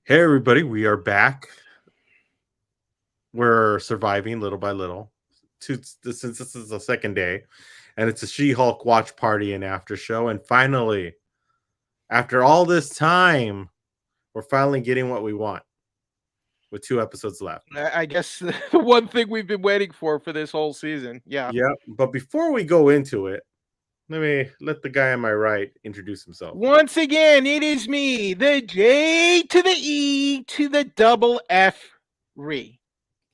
Hey everybody, we are back. We're surviving little by little. Since this is the second day, and it's a She-Hulk watch party and after show. And finally, after all this time, we're finally getting what we want with 2 episodes left. I guess the one thing we've been waiting for this whole season. Yeah. Yeah, but before we go into it, let the guy on my right introduce himself. Once again, it is me, the J to the E to the double F re.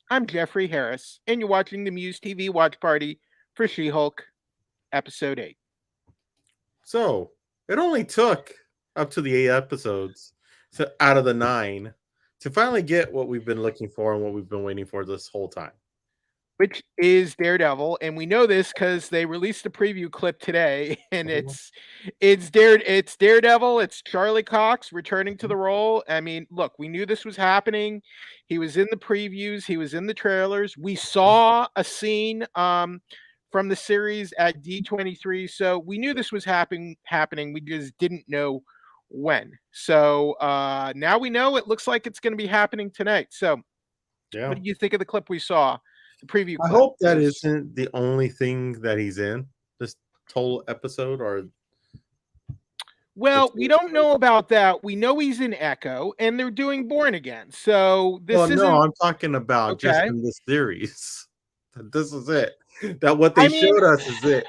I'm Jeffrey Harris, and you're watching the MUSE TV watch party for She-Hulk episode 8. So, it only took up to the 8 episodes out of the 9 to finally get what we've been looking for and what we've been waiting for this whole time. Which is Daredevil, and we know this because they released a preview clip today, and it's Daredevil, it's Charlie Cox returning to the role. I mean, look, we knew this was happening. He was in the previews, he was in the trailers. We saw a scene from the series at D23, so we knew this was happening. We just didn't know when. So now we know. It looks like it's going to be happening tonight. So, Yeah. what do you think of the clip we saw? The preview clip. I hope that isn't the only thing that he's in this total episode, or well, we don't know about that. We know he's in Echo, and they're doing Born Again. So this isn't. No, I'm talking about just in this series. This is it. That what they showed us is it.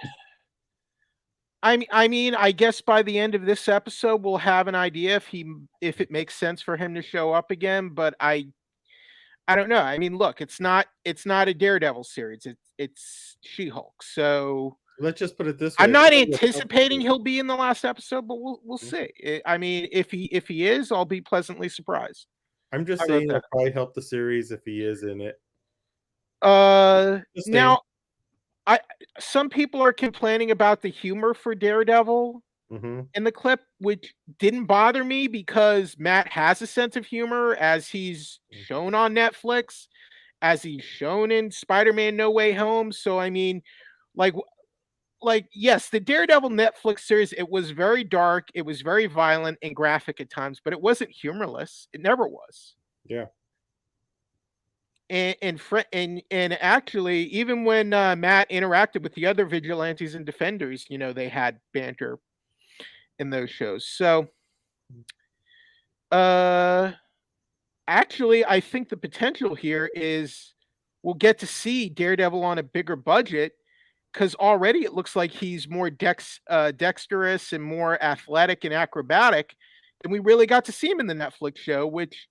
I mean, I guess by the end of this episode, we'll have an idea if it makes sense for him to show up again. But I don't know. I mean, look, it's not a Daredevil series. It's She-Hulk. So let's just put it this way. I'm not anticipating he'll be in the last episode, but we'll see. I mean, if he is, I'll be pleasantly surprised. I'm just saying it'll probably help the series if he is in it. Now, some people are complaining about the humor for Daredevil in the clip, which didn't bother me because Matt has a sense of humor, as he's shown on Netflix, as he's shown in Spider-Man No Way Home. So I mean, like yes, the Daredevil Netflix series, it was very dark, it was very violent and graphic at times, but it wasn't humorless. It never was. Yeah. And actually, even when Matt interacted with the other vigilantes and defenders, they had banter in those shows. So, actually, I think the potential here is we'll get to see Daredevil on a bigger budget, because already it looks like he's more dexterous and more athletic and acrobatic than we really got to see him in the Netflix show, which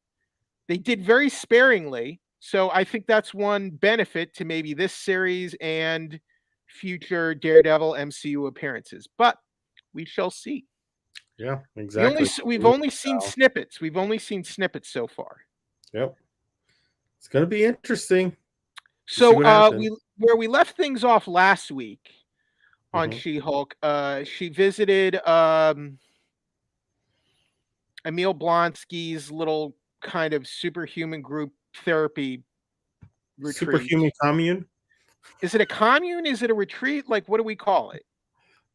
they did very sparingly. So I think that's one benefit to maybe this series and future Daredevil MCU appearances. But we shall see. Yeah, exactly. We've only seen snippets. We've only seen snippets so far. Yep. It's going to be interesting. So where we left things off last week on She-Hulk, she visited Emil Blonsky's little kind of superhuman group therapy retreat. Superhuman commune? Is it a commune? Is it a retreat? Like, what do we call it?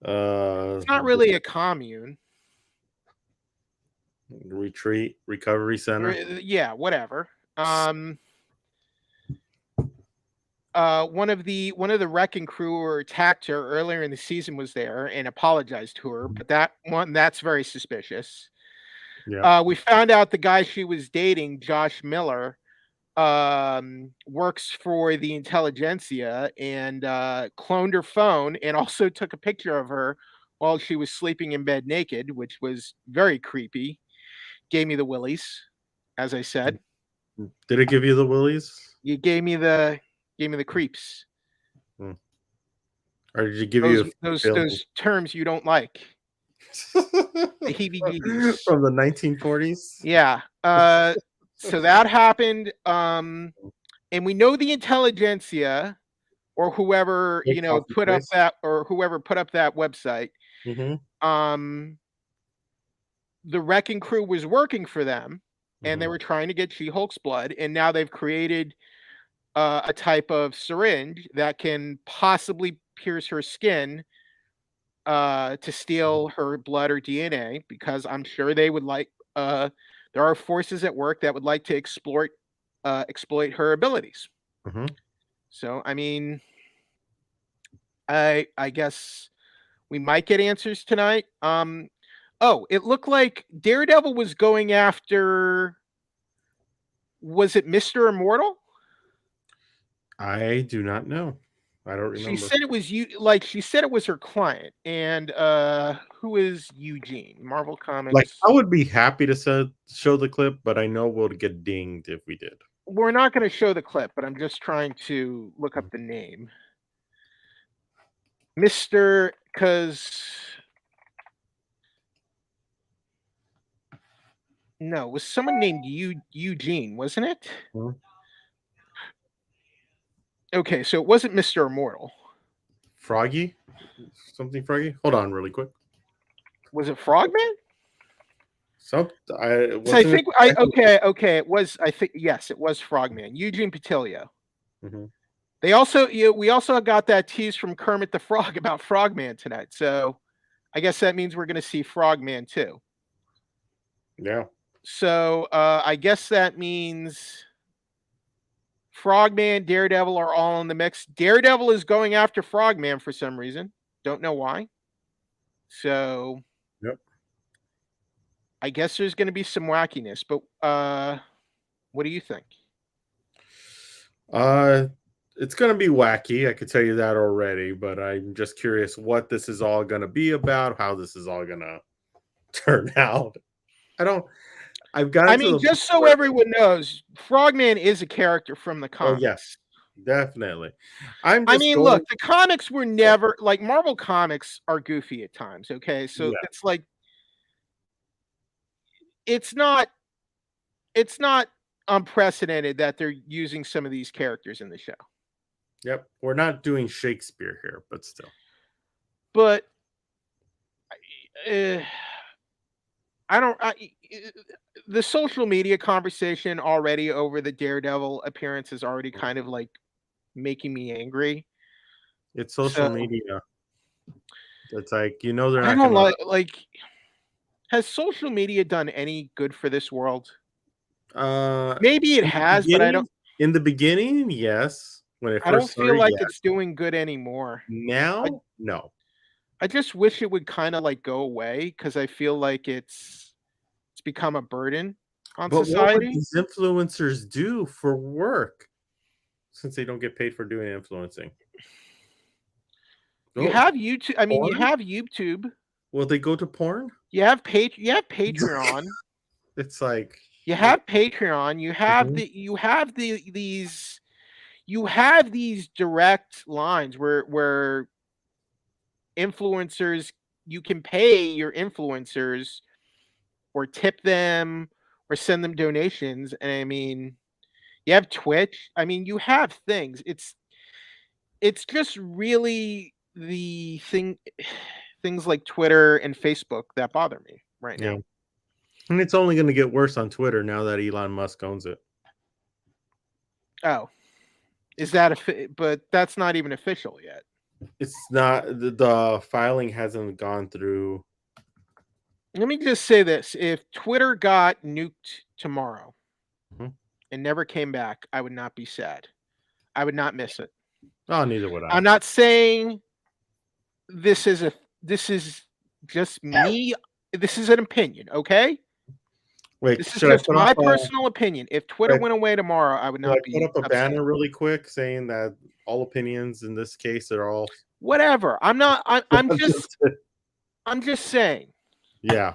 It's not really a commune. Retreat, recovery center. Yeah, whatever. One of the wrecking crew attacked her earlier in the season was there and apologized to her, but that's very suspicious. Yeah. We found out the guy she was dating, Josh Miller, works for the intelligentsia and cloned her phone and also took a picture of her while she was sleeping in bed naked, which was very creepy. Gave me the willies, as I said. Did it give you the willies? You gave me the creeps. Or did you give you those terms you don't like? The heebie-jeebies from the 1940s. Yeah. So that happened, and we know the intelligentsia, or whoever put up that website. The wrecking crew was working for them, and they were trying to get She-Hulk's blood, and now they've created a type of syringe that can possibly pierce her skin to steal her blood or DNA, because I'm sure they would like there are forces at work that would like to exploit her abilities. Mm-hmm. So, I mean, I guess we might get answers tonight. Oh, it looked like Daredevil was going after, was it Mr. Immortal? I do not know. I don't remember. She said it was she said it was her client. And who is Eugene? Marvel Comics. Like, I would be happy to show the clip, but I know we'll get dinged if we did. We're not going to show the clip, but I'm just trying to look up the name. Mr. No, it was someone named Eugene, wasn't it? Hmm. Okay, so it wasn't Mr. Immortal. Froggy? Something Froggy? Hold on really quick. Was it Frogman? Okay, it was, yes, it was Frogman. Eugene Patilio. Mm-hmm. We also got that tease from Kermit the Frog about Frogman tonight. So I guess that means we're going to see Frogman too. Yeah. So I guess that means Frogman, Daredevil are all in the mix. Daredevil is going after Frogman for some reason. Don't know why. So yep. I guess there's going to be some wackiness, but what do you think? It's going to be wacky. I could tell you that already, but I'm just curious what this is all going to be about, how this is all going to turn out. Just so everyone knows, Frogman is a character from the comics. Oh, yes, definitely. Look, the comics were never like Marvel comics are goofy at times. Okay, so yeah. It's like it's not unprecedented that they're using some of these characters in the show. Yep, we're not doing Shakespeare here, but still. But the social media conversation already over the Daredevil appearance is already kind of like making me angry. It's social media. It's like, they're not. I don't like. Has social media done any good for this world? Maybe it has, but I don't. In the beginning, yes. I don't feel like it's doing good anymore. Now, no. I just wish it would kind of like go away because I feel like it's become a burden on society. What would these influencers do for work since they don't get paid for doing influencing? You have YouTube. I mean, you have YouTube. Will they go to porn? You have Patreon. It's like you have Patreon. You have you have these direct lines where influencers, you can pay your influencers or tip them or send them donations. And I mean, you have Twitch. I mean, you have things. It's just really the things like Twitter and Facebook that bother me right now. And it's only going to get worse on Twitter now that Elon Musk owns it. Oh, is that but that's not even official yet. It's not. The filing hasn't gone through. Let me just say this. If Twitter got nuked tomorrow and never came back, I would not be sad. I would not miss it. Oh, neither would I. I'm not saying this is just me. This is an opinion, okay? Wait, this is just my personal opinion. If Twitter went away tomorrow, I would not be. Put up a banner really quick saying that all opinions in this case are all whatever. I'm just saying. Yeah.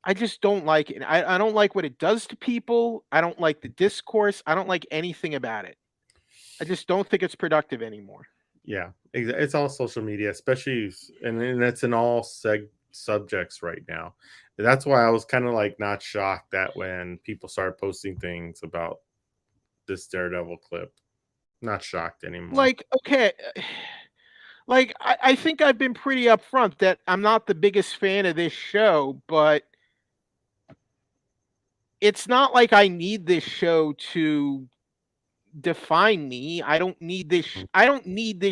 I just don't like it. I don't like what it does to people. I don't like the discourse. I don't like anything about it. I just don't think it's productive anymore. Yeah, it's all social media, especially, and it's in all subjects right now. And that's why I was kind of like not shocked that when people started posting things about this Daredevil clip, not shocked anymore. Like, okay, like I think I've been pretty upfront that I'm not the biggest fan of this show, but it's not like I need this show to define me. I don't need this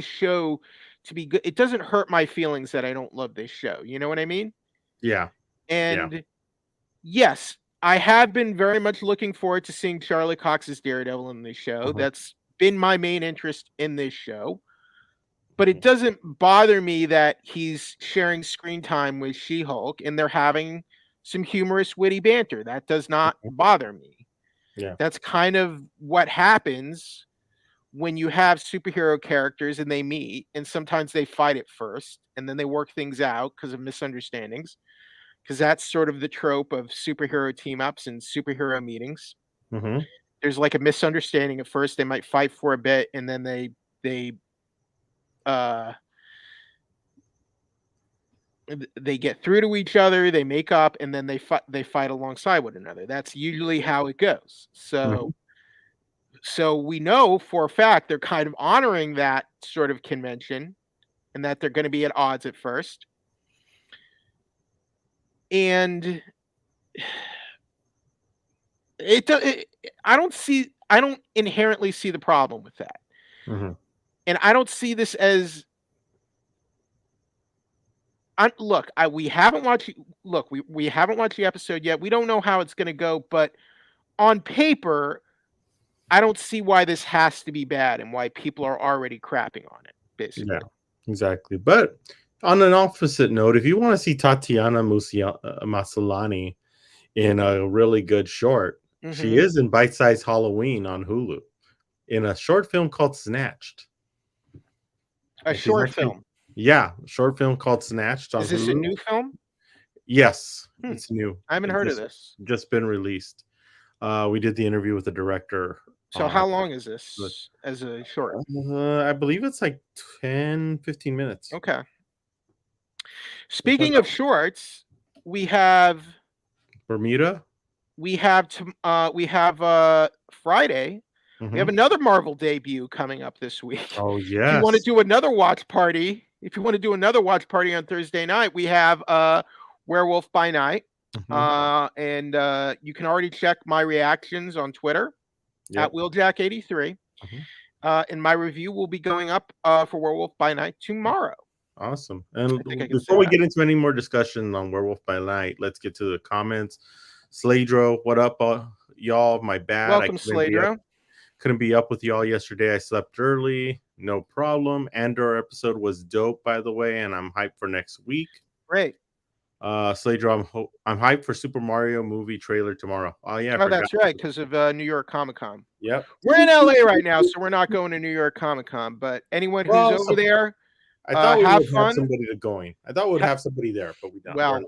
show to be good. It doesn't hurt my feelings that I don't love this show. You know what I mean? Yeah. And yes, I have been very much looking forward to seeing Charlie Cox's Daredevil in this show. That's been my main interest in this show. But it doesn't bother me that he's sharing screen time with She-Hulk and they're having some humorous, witty banter. That does not bother me. Yeah. That's kind of what happens when you have superhero characters and they meet, and sometimes they fight at first and then they work things out because of misunderstandings. Because that's sort of the trope of superhero team ups and superhero meetings. Mm-hmm. There's like a misunderstanding at first. They might fight for a bit and then they get through to each other, they make up, and then they fight alongside one another. That's usually how it goes. So we know for a fact they're kind of honoring that sort of convention and that they're going to be at odds at first. And I don't inherently see the problem with that. Mm-hmm. And I don't see this as we haven't watched the episode yet. We don't know how it's going to go, but on paper, I don't see why this has to be bad and why people are already crapping on it, basically. Yeah, exactly. But on an opposite note, if you want to see Tatiana Maslany in a really good short, she is in Bite Size Halloween on Hulu in a short film called Snatched. A short film? Yeah, a short film called Snatched on Hulu. Is this a new film? Yes, it's new. I haven't heard of this. Just been released. We did the interview with the director. So how long is this as a short? I believe it's like 10, 15 minutes. Okay. Speaking of shorts, we have Bermuda. We have Friday. We have another Marvel debut coming up this week. Oh yeah. If you want to do another watch party on Thursday night, we have Werewolf by Night. And you can already check my reactions on Twitter at Wheeljack83. And my review will be going up for Werewolf by Night tomorrow. Awesome. And before we get into any more discussion on Werewolf by Night, let's get to the comments. Sladro, what up, y'all? My bad. Welcome, Sladro. Couldn't be up with y'all yesterday. I slept early. No problem. Andor episode was dope, by the way, and I'm hyped for next week. Great. Sladro, I'm hyped for Super Mario movie trailer tomorrow. Oh yeah. Oh, that's right, because of New York Comic-Con. Yep. We're in LA right now, so we're not going to New York Comic-Con. But anyone who's over there, I thought we would have somebody going. I thought we'd have somebody there, but we don't. Well,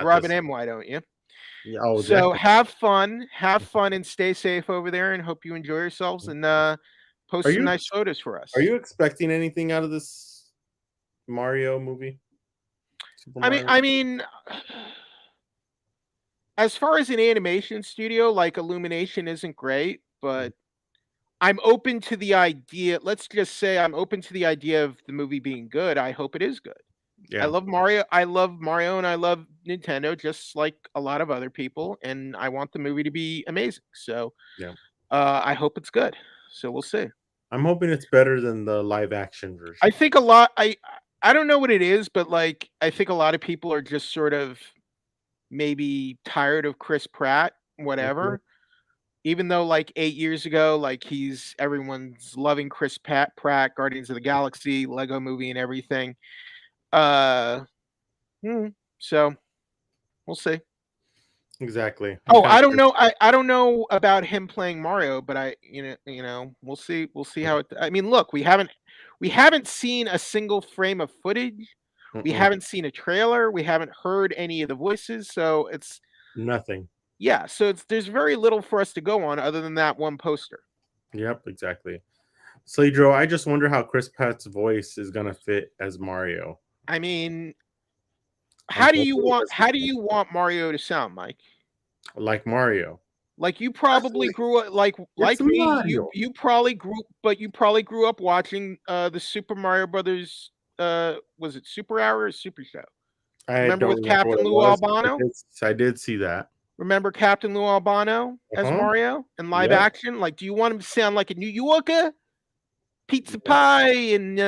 rubbing him, why don't you? Yeah, oh, so have fun, and stay safe over there, and hope you enjoy yourselves and post some nice photos for us. Are you expecting anything out of this Mario movie? I mean, as far as an animation studio, like Illumination isn't great, but I'm open to the idea. Let's just say I'm open to the idea of the movie being good. I hope it is good. Yeah. I love Mario, and I love Nintendo, just like a lot of other people, and I want the movie to be amazing. So, I hope it's good. So we'll see. I'm hoping it's better than the live action version. I think a lot. I don't know what it is, but like I think a lot of people are just sort of maybe tired of Chris Pratt, whatever. Even though like 8 years ago, like everyone's loving Chris Pratt, Guardians of the Galaxy, Lego Movie, and everything. So we'll see. Exactly. I don't know. I don't know about him playing Mario, but we'll see. We'll see how it. I mean, look, we haven't seen a single frame of footage. We haven't seen a trailer. We haven't heard any of the voices. So it's nothing. Yeah. So there's very little for us to go on other than that one poster. Yep. Exactly. Sladro, I just wonder how Chris Pratt's voice is gonna fit as Mario. I mean, how do you want Mario to sound, Mike? Like Mario. Like you probably grew up like me. Mario. You probably grew up watching the Super Mario Brothers. Was it Super Hour or Super Show? Remember with Captain Lou Albano? I did see that. Remember Captain Lou Albano as Mario in live action? Like, do you want him to sound like a New Yorker? Pizza pie and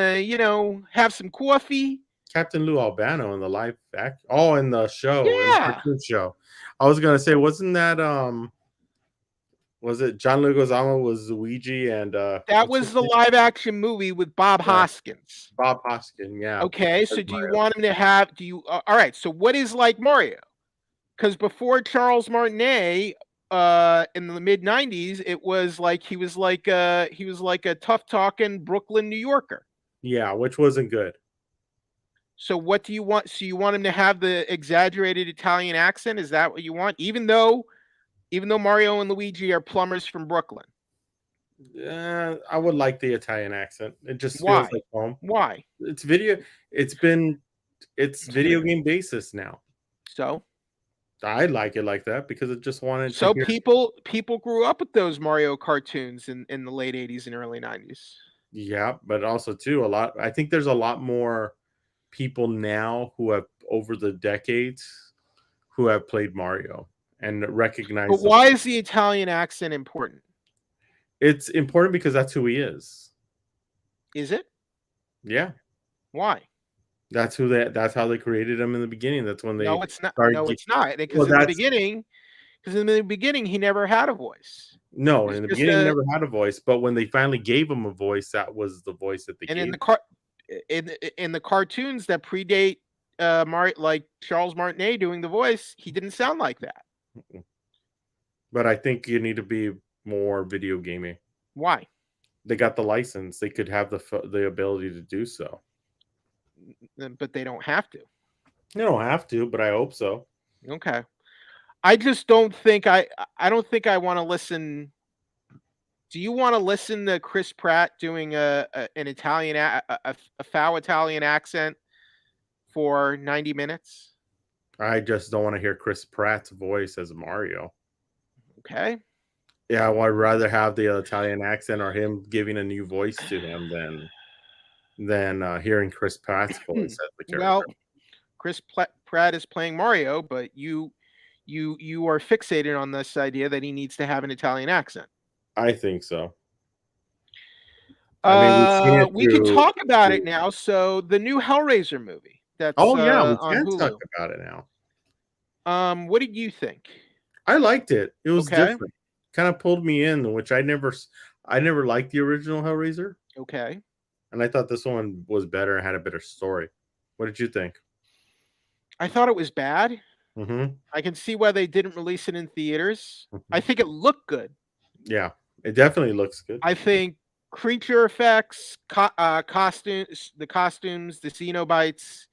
have some coffee. Captain Lou Albano in the live act. Oh, in the show, in the cartoon show. I was gonna say, wasn't that was it John Leguizamo was Luigi and That what's his was the name? live action movie with Bob Yeah, Hoskins. Bob Hoskin. Yeah, Okay, as so do you Mario. want him to have? Do you? All right. So what is like Mario? Because before Charles Martinet, in the mid '90s, it was like he was like a tough talking Brooklyn New Yorker. Yeah, which wasn't good. So what do you want? So you want him to have the exaggerated Italian accent? Is that what you want? Even though Mario and Luigi are plumbers from Brooklyn. I would like the Italian accent. It just feels Why? like home. Why? It's video. It's video game basis now. So I like it like that because it just wanted to so hear. people grew up with those Mario cartoons in the late '80s and early '90s. Yeah, but also too a lot. I think there's a lot more people now who have over the decades who have played Mario and recognize. But why is the Italian accent important? It's important because that's who he is. Is it? Yeah. Why? That's how they created him in the beginning. That's when they No, it's not. started. No, it's not. Well, Because in the beginning, he never had a voice. No, It's in the just beginning, he never had a voice. But when they finally gave him a voice, that was the voice that they And gave. in the cartoons that predate like Charles Martinet doing the voice, he didn't sound like that. But I think you need to be more video gaming. Why? They got the license; they could have the ability to do so. But they don't have to. You don't have to, but I hope so. Okay. I just don't think I don't think I want to listen. Do you want to listen to Chris Pratt doing an Italian a foul Italian accent for 90 minutes? I just don't want to hear Chris Pratt's voice as Mario. Okay. Yeah, I'd rather have the Italian accent or him giving a new voice to him than hearing Chris Pratt's voice as the character. Well, Chris Pratt is playing Mario, but you are fixated on this idea that he needs to have an Italian accent. I think so. I mean, we can talk about it now. So the new Hellraiser movie. That's we can on Hulu. talk about it now. What did you think? I liked it. It was Okay. different. Kind of pulled me in, which I never liked the original Hellraiser. Okay. And I thought this one was better and had a better story. What did you think? I thought it was bad. Mm-hmm. I can see why they didn't release it in theaters. Mm-hmm. I think it looked good. Yeah, it definitely looks good. I think creature effects, costumes, the Xenobites.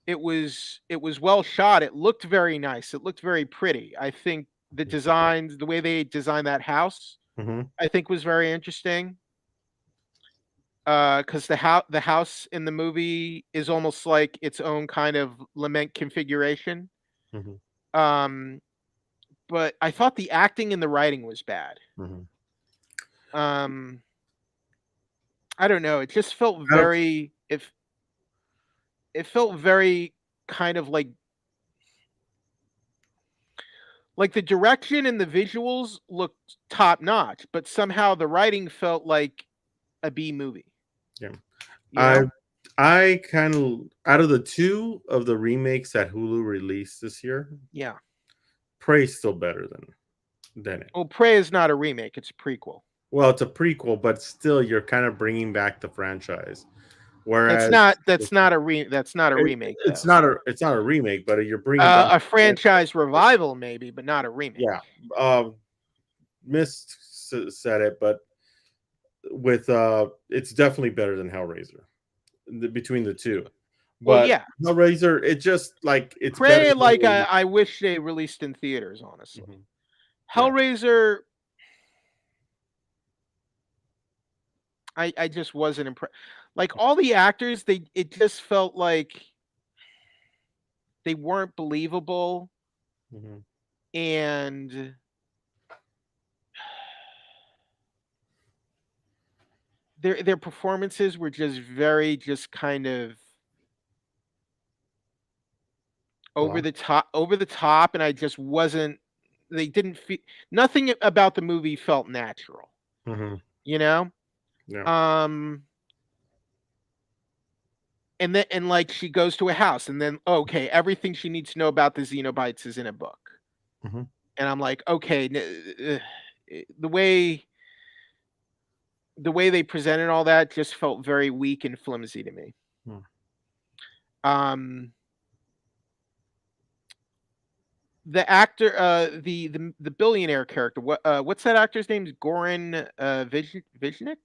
It was well shot. It looked very nice. It looked very pretty. I think the designs, the way they designed that house, I think was very interesting. Because the house in the movie is almost like its own kind of lament configuration. But I thought the acting and the writing was bad. I don't know. It just felt very it felt very kind of like the direction and the visuals looked top notch, but somehow the writing felt like a B movie. Yeah. You know? I kind of, out of the two of the remakes that Hulu released this year, yeah, Prey's still better than it. Well, Prey is not a remake; it's a prequel. Well, it's a prequel, but still, you're kind of bringing back the franchise. Whereas that's not a remake. It's not a remake, but you're bringing back a franchise revival, maybe, but not a remake. Yeah, Mist said it, but with it's definitely better than Hellraiser between the two. But well, yeah, Hellraiser, it just like it's Prey. better Like I wish they released in theaters. Honestly, Hellraiser. I just wasn't impressed. Like all the actors, it just felt like they weren't believable, and their performances were just kind of over the top, and I just wasn't. They didn't feel nothing about the movie felt natural. You know. Yeah. And like she goes to a house, and then okay, everything she needs to know about the Xenobites is in a book. Mhm. And I'm like, okay, the way they presented all that just felt very weak and flimsy to me. Hmm. Um, the actor, the billionaire character, what's that actor's name? Goran Viznik?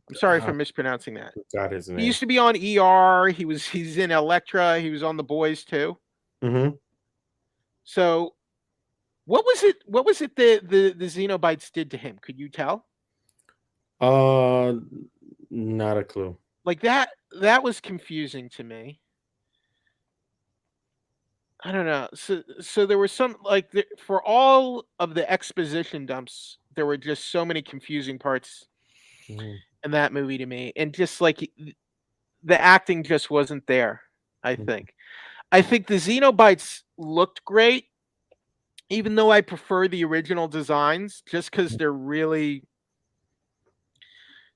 I'm sorry if Ah, I'm mispronouncing that. forgot his He name. used to be on ER. He's in Elektra. He was on The Boys too. Mhm. So what was it? What was it the Xenobites did to him? Could you tell? Uh, not a clue. Like that was confusing to me. I don't know. So there was some like for all of the exposition dumps, there were just so many confusing parts Mhm. in that movie to me, and just like the acting just wasn't there. I Mhm. think. I think the Xenobites looked great, even though I prefer the original designs, just because they're really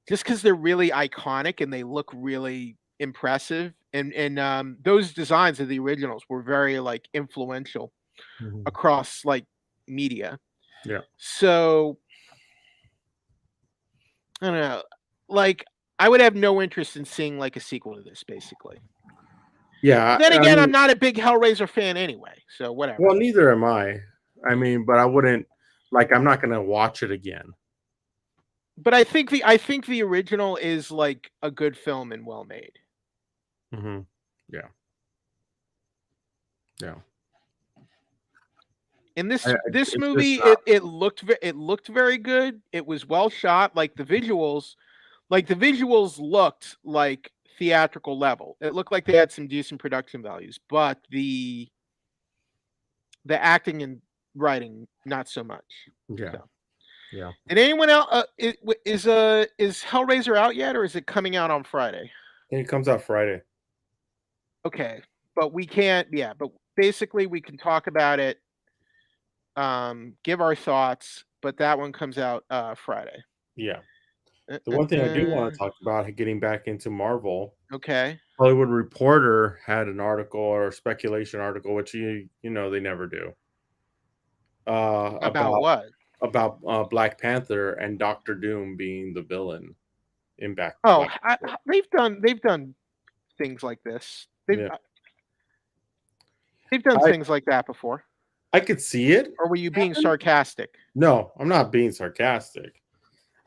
iconic and they look really impressive. And those designs of the originals were very like influential Mhm. across like media. Yeah. So I don't know. Like I would have no interest in seeing like a sequel to this, basically. Yeah. But then I again, I'm mean, not a big Hellraiser fan anyway, so whatever. well, neither am I. I mean, but I wouldn't like. I'm not gonna watch it again. But I think the original is like a good film and well made. Mhm. Yeah. Yeah. In this It's just movie, it looked very good. It was well shot. Like the visuals looked like theatrical level. It looked like they had some decent production values, but the acting and writing not so much. yeah. So, Yeah. did anyone else is Hellraiser out yet, or is it coming out on Friday? I think it comes out Friday. Okay, but we can't. Yeah, but basically we can talk about it, give our thoughts, but that one comes out Friday. Yeah. Uh, The uh, one thing I do want uh, to talk about getting back into Marvel. okay, Hollywood Reporter had an article or a speculation article, which they never do. Uh, about about what? Black Panther and Doctor Doom being the villain in Oh, Black Panther. they've done things like this. Yeah, They've done I things like that before. I could see it Or were you being happen. sarcastic? No, I'm not being sarcastic.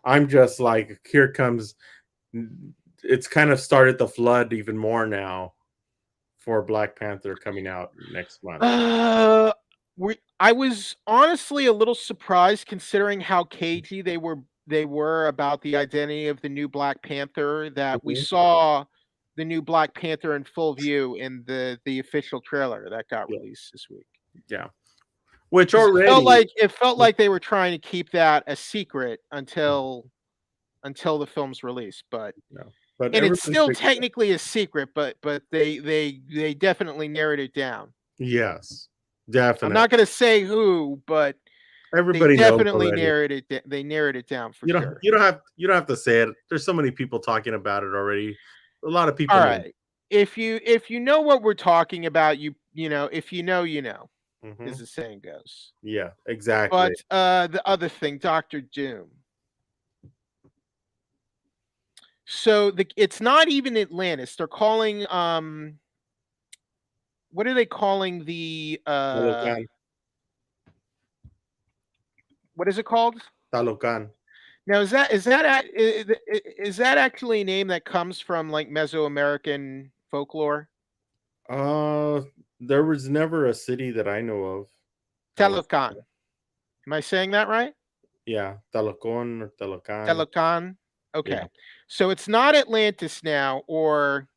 I'm just like, here comes. It's kind of started the flood even more now for Black Panther coming out next month. Uh, I was honestly a little surprised considering how cagey they were about the identity of the new Black Panther, that we Mhm. saw the new Black Panther in full view in the official trailer that got Yeah, released this week. yeah. Which Because already, it felt like they were trying to keep that a secret until the film's release, but yeah, but and it's everybody's still picking it. technically a secret, but they definitely narrowed it down. Yes, I'm definitely. not gonna say who, but they Everybody knows definitely already. narrowed it down for sure. You don't have to say it. There's so many people talking about it already. A lot of people All know. right. If you know what we're talking about, if you know, you know, as Mhm. the saying goes. Yeah, exactly. But the other thing, Doctor Doom. So it's not even Atlantis. They're calling what are they calling the Talocan, what is it called? Talocan. Now is that actually a name that comes from like Mesoamerican folklore? Uh, there was never a city that I know of. Talo, Telocan. Am I saying that right? yeah, Talocon or Talocan. Telocan. Yeah. Okay. So it's not Atlantis now, or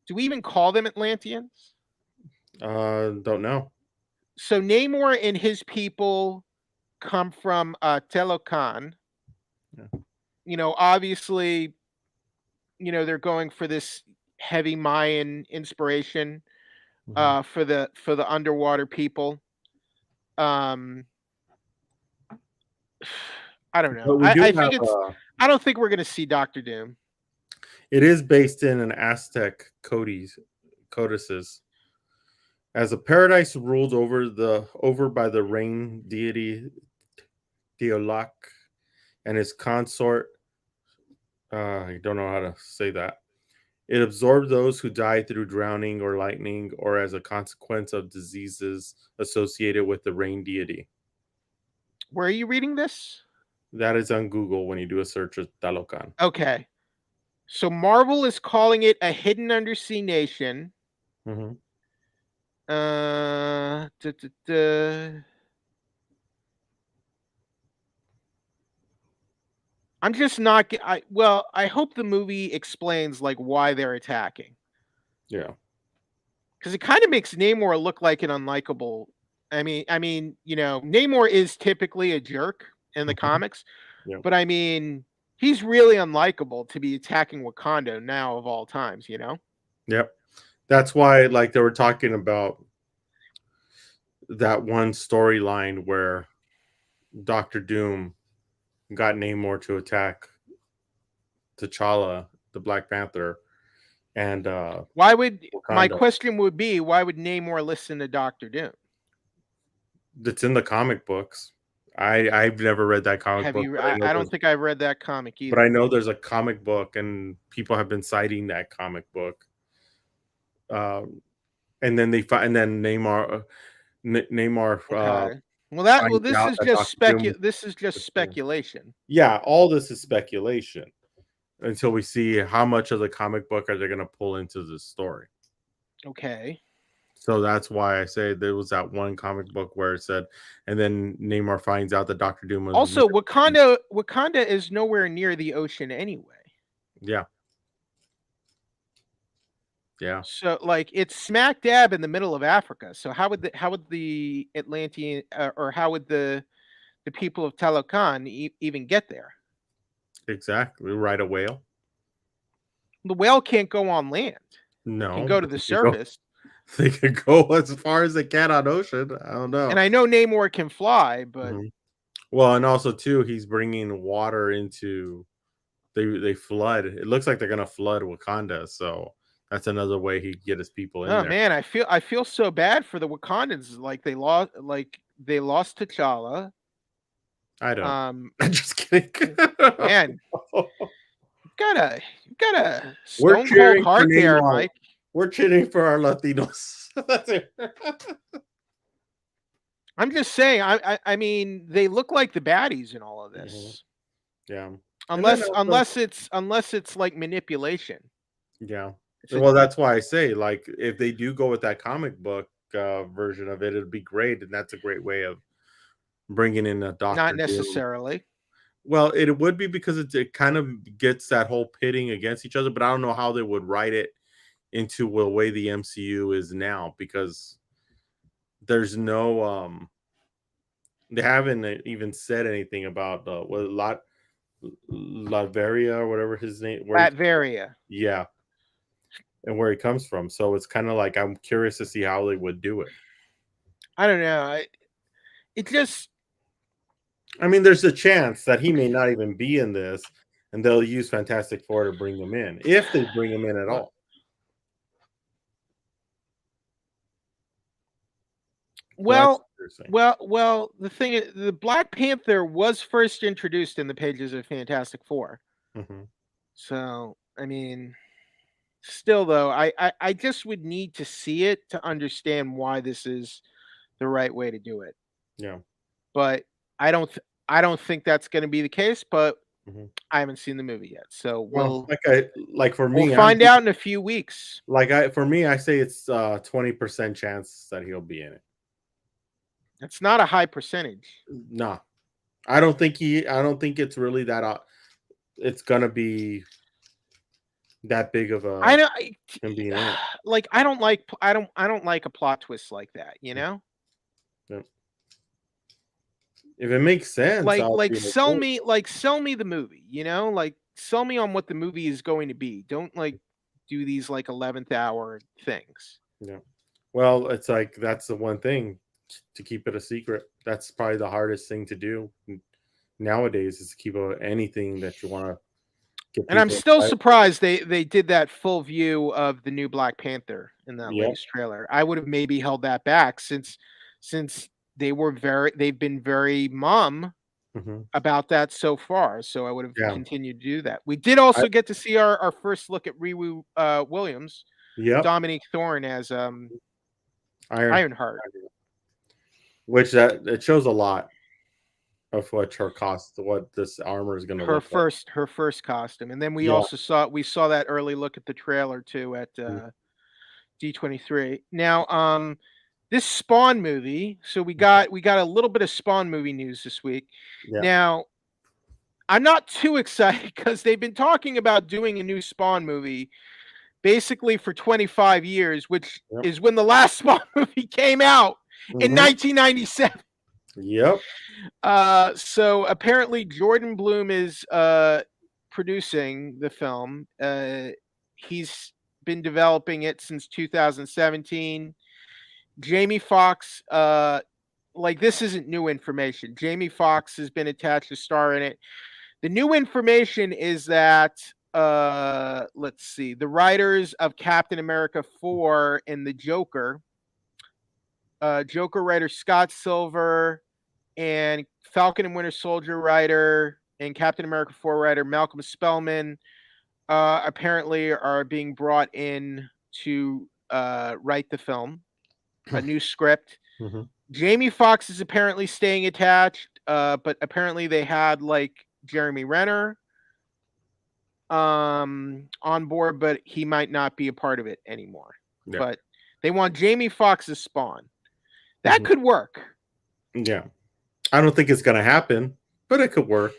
do we even call them Atlanteans? Don't know. So Namor and his people come from Telocan. Yeah. Obviously, they're going for this heavy Mayan inspiration Mhm. for the underwater people. Um, I don't know. But we I, do I have think it's. I don't think we're going to see Doctor Doom. it is based in an Aztec codices. As a paradise ruled over by the rain deity Teolak and his consort, I don't know how to say that. It absorbed those who died through drowning or lightning or as a consequence of diseases associated with the rain deity. Where are you reading this? That is on Google when you do a search of Talocan. Okay. So Marvel is calling it a hidden undersea nation. Mm-hmm. I'm just not. I hope the movie explains like why they're attacking. Yeah. Because it kind of makes Namor look like an unlikable. I mean, Namor is typically a jerk in the comics, Yeah. but I mean, he's really unlikable to be attacking Wakanda now of all times. You know. Yep. That's why, like, they were talking about that one storyline where Doctor Doom got Namor to attack T'Challa, the Black Panther, and why would my Wakanda. question would be why would Namor listen to Doctor Doom? That's in the comic books. I've never read that comic Have book, you? but I don't think I've read that comic either. But I know there's a comic book, and people have been citing that comic book. And then Namor. Okay. This is just speculation. Yeah, all this is speculation until we see how much of the comic book are they going to pull into the story. Okay. So that's why I say there was that one comic book where it said, and then Namor finds out that Doctor Doom was also Wakanda is nowhere near the ocean anyway. Yeah. Yeah. So like it's smack dab in the middle of Africa. So how would the Atlantean or how would the people of Talocan even get there? Exactly. Ride a whale. The whale can't go on land. No. It can go to the surface. They can go as far as they can on ocean. I don't know. And I know Namor can fly, but well, and also too, he's bringing water into. They flood. It looks like they're gonna flood Wakanda, so that's another way he'd get his people in there. Oh man, I feel so bad for the Wakandans. Like they lost T'Challa. I don't. I'm just kidding. Man, you gotta stone cold heart there, Mike. We're cheering for our Latinos. That's it. I'm just saying. I mean, they look like the baddies in all of this. Yeah. Unless it's like manipulation. Yeah. Well, that's why I say, like, if they do go with that comic book version of it, it'd be great, and that's a great way of bringing in a Doctor. Not necessarily. Doom. Well, it would be because it kind of gets that whole pitting against each other, but I don't know how they would write it into the way the MCU is now, because there's no they haven't even said anything about Latveria or whatever his name. Latveria. Yeah. And where he comes from. So it's kind of like I'm curious to see how they would do it. I don't know. I mean, there's a chance that he may not even be in this, and they'll use Fantastic Four to bring him in, if they bring him in at all. Well, the thing is, the Black Panther was first introduced in the pages of Fantastic Four. Mm-hmm. So, I mean, still though, I just would need to see it to understand why this is the right way to do it. Yeah. But I don't think that's going to be the case, but I haven't seen the movie yet. So we'll find out in a few weeks. For me, I say it's 20% chance that he'll be in it. That's not a high percentage. No. I don't think it's really that it's gonna be that big of a. I know. Him being in it. Like I don't like a plot twist like that. You know. Yep. If it makes sense, sell me the movie. You know, like sell me on what the movie is going to be. Don't like do these like 11th hour things. Yeah. Well, it's like that's the one thing, to keep it a secret. That's probably the hardest thing to do nowadays, is to keep anything that you want to get. And I'm still surprised they did that full view of the new Black Panther in that Yep. latest trailer. I would have maybe held that back since they've been very mum Hmm. about that so far. So I would have Yeah. continued to do that. We did I, also get to see our first look at Riri Williams, yep. Dominique Thorne as Iron, Ironheart. which that it shows a lot of what this armor is going to look like. Her first costume, and then we Yeah. also saw that early look at the trailer too at D23. Now, this Spawn movie. So we got a little bit of Spawn movie news this week. Yeah. Now, I'm not too excited because they've been talking about doing a new Spawn movie basically for 25 years, which Yep. is when the last Spawn movie came out in 1997. Yep. So apparently Jordan Bloom is producing the film. He's been developing it since 2017. Jamie Foxx, like this isn't new information. Jamie Foxx has been attached to star in it. The new information is that let's see, the writers of Captain America 4 and the Joker, Joker writer Scott Silver, and Falcon and Winter Soldier writer and Captain America 4 writer Malcolm Spellman apparently are being brought in to write the film, a new script. Mm-hmm. Jamie Foxx is apparently staying attached, but apparently they had like Jeremy Renner on board, but he might not be a part of it anymore. Yeah. But they want Jamie Foxx's Spawn. That could work. Yeah. I don't think it's going to happen, but it could work.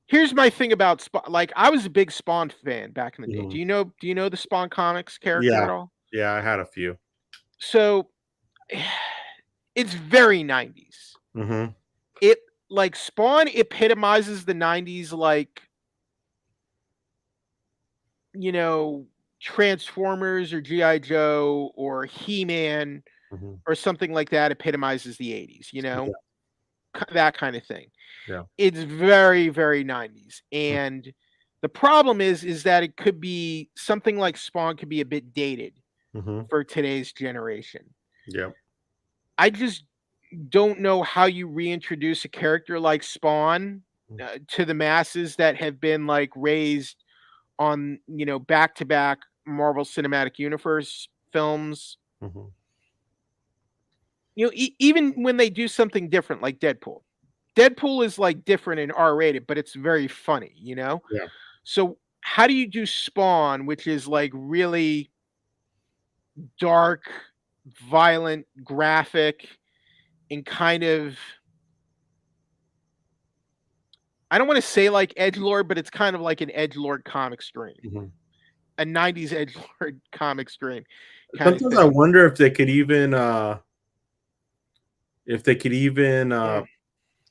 Here's my thing about Spawn. Like, I was a big Spawn fan back in the day. Do you know the Spawn comics character at all? Yeah, I had a few. So it's very 90s. Mm-hmm. It like Spawn epitomizes the 90s, like, you know, Transformers or G.I. Joe or He-Man or something like that epitomizes the 80s, you know, that kind of thing. Yeah. It's very, very 90s. And the problem is that it could be something like Spawn could be a bit dated for today's generation. Yeah. I just don't know how you reintroduce a character like Spawn to the masses that have been like raised on, you know, back-to-back Marvel Cinematic Universe films. You know, even when they do something different like Deadpool. Deadpool is like different and R-rated, but it's very funny, you know? Yeah. So how do you do Spawn, which is like really dark, violent, graphic, and kind of, I don't want to say like edgelord, but it's kind of like an edgelord comic stream, a 90s edgelord comic stream. Sometimes I wonder if they could even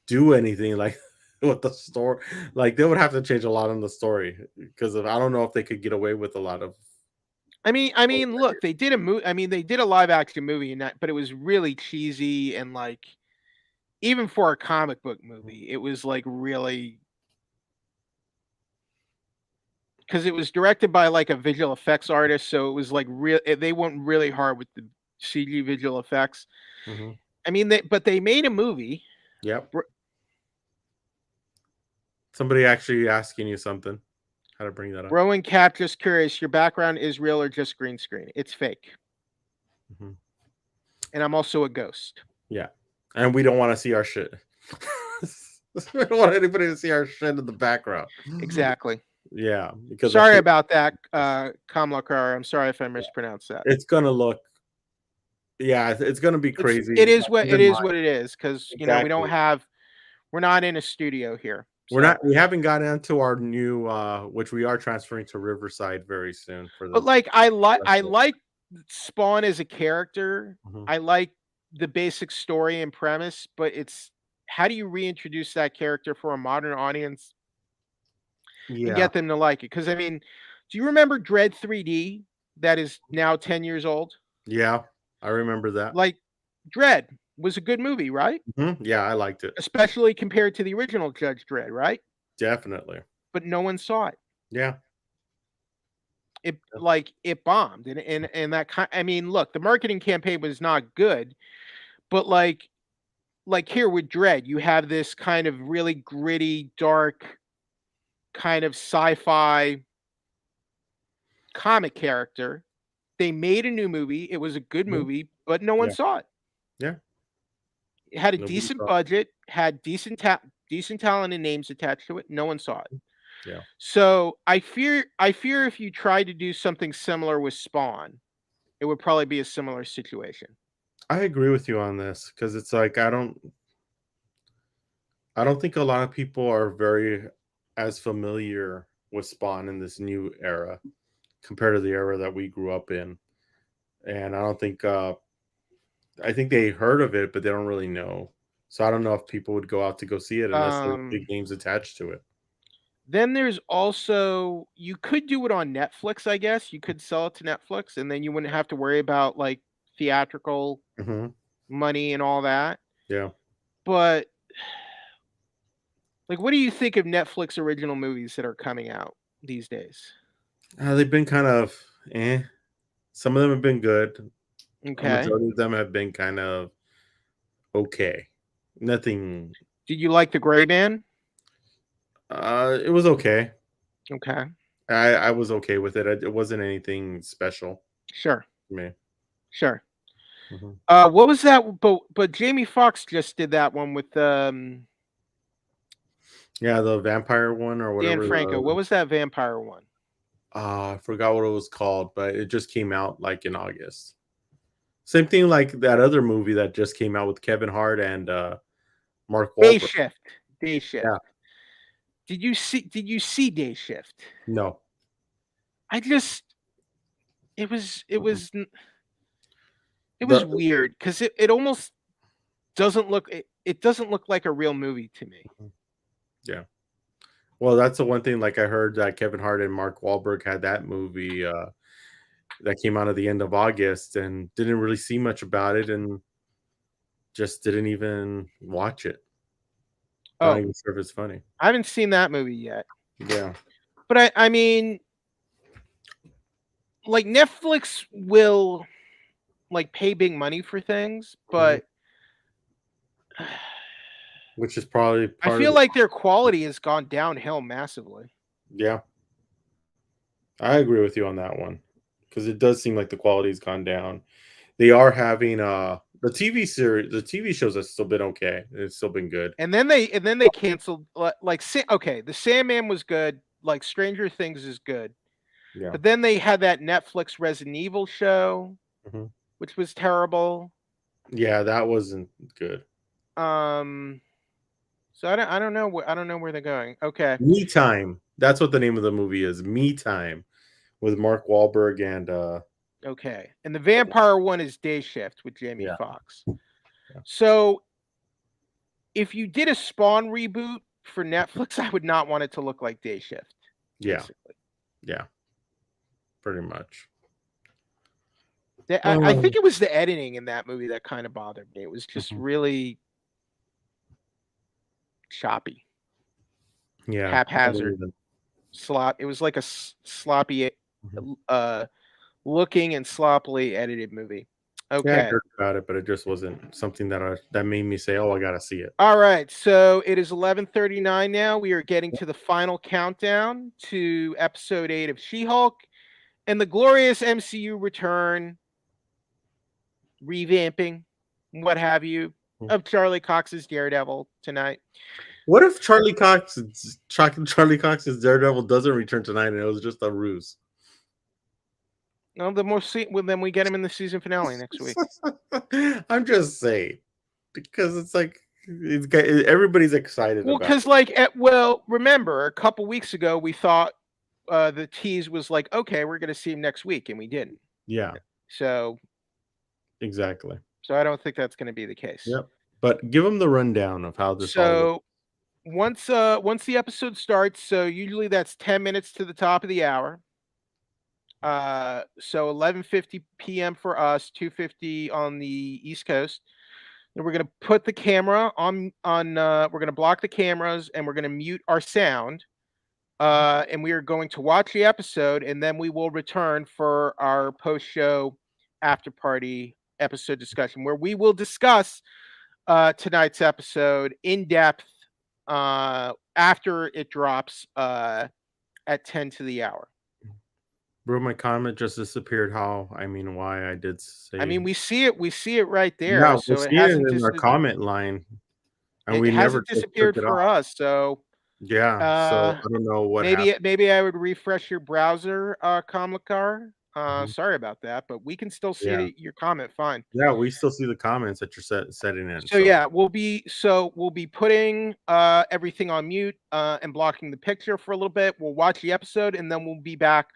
do anything like with the story. Like they would have to change a lot in the story because I don't know if they could get away with a lot of. I mean, look, they did a movie. I mean, they did a live action movie, but it was really cheesy and like, even for a comic book movie, it was like really, because it was directed by like a visual effects artist, so it was like they went really hard with the CG visual effects. I mean, but they made a movie. Yep. Somebody actually asking you something. How to bring that up? Rowan Cap, just curious, your background is real or just green screen? It's fake. And I'm also a ghost. Yeah. And we don't want to see our shit. We don't want anybody to see our shit in the background. Exactly. Yeah. Because sorry about that, Kamlakar. I'm sorry if I mispronounced that. It's gonna look. Yeah, it's gonna be crazy. It is what it is, because you know we're not in a studio here. We haven't gotten into our new which we are transferring to Riverside very soon but like I like Spawn as a character. I like the basic story and premise, but it's how do you reintroduce that character for a modern audience and get them to like it? Because I mean, do you remember Dread 3D that is now 10 years old? Yeah, I remember that. Like Dread was a good movie, right? Yeah, I liked it. Especially compared to the original Judge Dredd, right? Definitely. But no one saw it. Yeah. it bombed, and that kind. I mean, look, the marketing campaign was not good, but like here with Dread, you have this kind of really gritty, dark, kind of sci-fi comic character. They made a new movie. It was a good movie, but no one Yeah. saw it. Yeah. It had a Nobody decent saw it. budget, had decent talent and names attached to it. No one saw it. Yeah. So I fear if you tried to do something similar with Spawn, it would probably be a similar situation. I agree with you on this because it's like I don't think a lot of people are very as familiar with Spawn in this new era compared to the era that we grew up in. And I don't think I think they heard of it, but they don't really know. So I don't know if people would go out to go see it unless there's big names attached to it. Then there's also, you could do it on Netflix, I guess. You could sell it to Netflix, and then you wouldn't have to worry about like theatrical money and all that. Yeah. But like, what do you think of Netflix original movies that are coming out these days? They've been kind of Some of them have been good. Okay. A majority of them have been kind of okay. Nothing. Did you like The Gray Man? It was okay. Okay. I was okay with it. It wasn't anything special. Sure. For me. Sure. What was that? But Jamie Foxx just did that one with yeah, the vampire one or whatever. Dan Franco. What was that vampire one? I forgot what it was called, but it just came out like in August. Same thing like that other movie that just came out with Kevin Hart and Mark Wahlberg. Day Shift. Yeah. Did you see Day Shift? No. It was weird because it almost doesn't look it doesn't look like a real movie to me. Yeah. Well, that's the one thing. Like I heard that Kevin Hart and Mark Wahlberg had that movie that came out at the end of August and didn't really see much about it and just didn't even watch it. Not even sure if it's funny. I haven't seen that movie yet. Yeah. But I mean, like Netflix will like pay big money for things, but which is probably I feel like their quality has gone downhill massively. Yeah. I agree with you on that one because it does seem like the quality's gone down. They are having the TV shows have still been okay. It's still been good. And then they canceled the Sandman was good, like Stranger Things is good. Yeah. But then they had that Netflix Resident Evil show, which was terrible. Yeah, that wasn't good. So I don't know where they're going. Okay. Me Time. That's what the name of the movie is. Me Time with Mark Wahlberg and okay. And the vampire one is Day Shift with Jamie Foxx. Yeah. So if you did a Spawn reboot for Netflix, I would not want it to look like Day Shift. Yeah. Basically. Yeah. Pretty much. I think it was the editing in that movie that kind of bothered me. It was just really choppy. Yeah. Haphazard. It was like a sloppy looking and sloppily edited movie. Okay. Yeah, I heard about it, but it just wasn't something that made me say, "Oh, I gotta see it." All right, so it is 11:39 now. We are getting to the final countdown to episode 8 of She-Hulk and the glorious MCU return, revamping, what have you, of Charlie Cox's Daredevil tonight. What if Charlie Cox's Daredevil doesn't return tonight and it was just a ruse? No, then we get him in the season finale next week. I'm just saying, because it's like everybody's excited. Well, because remember a couple weeks ago we thought the tease was like, okay, we're going to see him next week, and we didn't. Yeah. So. Exactly. So I don't think that's going to be the case. Yep. But give them the rundown of how this. So once the episode starts, so usually that's 10 minutes to the top of the hour. So 11:50 p.m. for us, 2:50 on the East Coast. And we're going to put the camera on we're going to block the cameras and we're going to mute our sound and we are going to watch the episode, and then we will return for our post-show after party episode discussion, where we will discuss tonight's episode in depth after it drops at 10 to the hour. Bro, my comment just disappeared. Why I did say. I mean, we see it right there. Yeah, So we it see it hasn't in our comment line, and it we never hasn't disappeared took it for off. us. So Yeah, so I don't know what happened. maybe I would refresh your browser, Kamlikar. Mhm. Sorry about that, but we can still Yeah. see your comment fine. Yeah, we still see the comments that you're setting in. So yeah, we'll be putting everything on mute and blocking the picture for a little bit. We'll watch the episode, and then we'll be back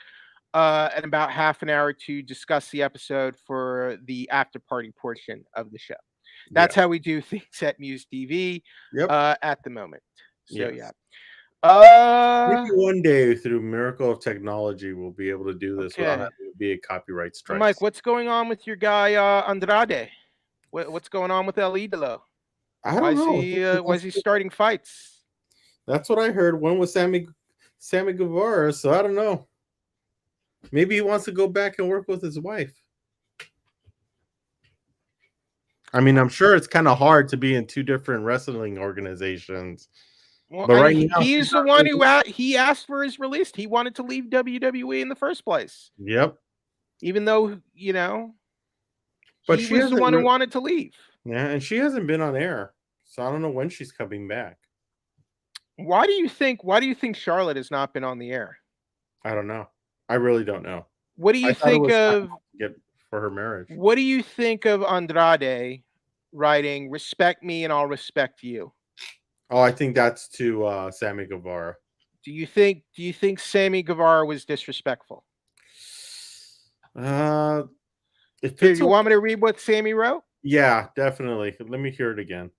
in about half an hour to discuss the episode for the after party portion of the show. That's how we do things at MUSE TV at the moment. So Yes. yeah. Maybe one day, through miracle of technology, we'll be able to do this without Okay. having to be a copyright strike. Mike, what's going on with your guy Andrade? What's going on with El Idolo? I don't know. Why is he starting fights? That's what I heard. One with Sammy Guevara, so I don't know. Maybe he wants to go back and work with his wife. I mean, I'm sure it's kind of hard to be in two different wrestling organizations. Well, but right now, he's the one who he asked for his release. He wanted to leave WWE in the first place. Yep. Even though, you know, but he was the one who wanted to leave. Yeah, and she hasn't been on air, so I don't know when she's coming back. Why do you think Charlotte has not been on the air? I don't know. I really don't know. What do you think of for her marriage? What do you think of Andrade writing "Respect me and I'll respect you"? Oh, I think that's to Sammy Guevara. Do you think Sammy Guevara was disrespectful? If you want me to read what Sammy wrote? Yeah, definitely. Let me hear it again.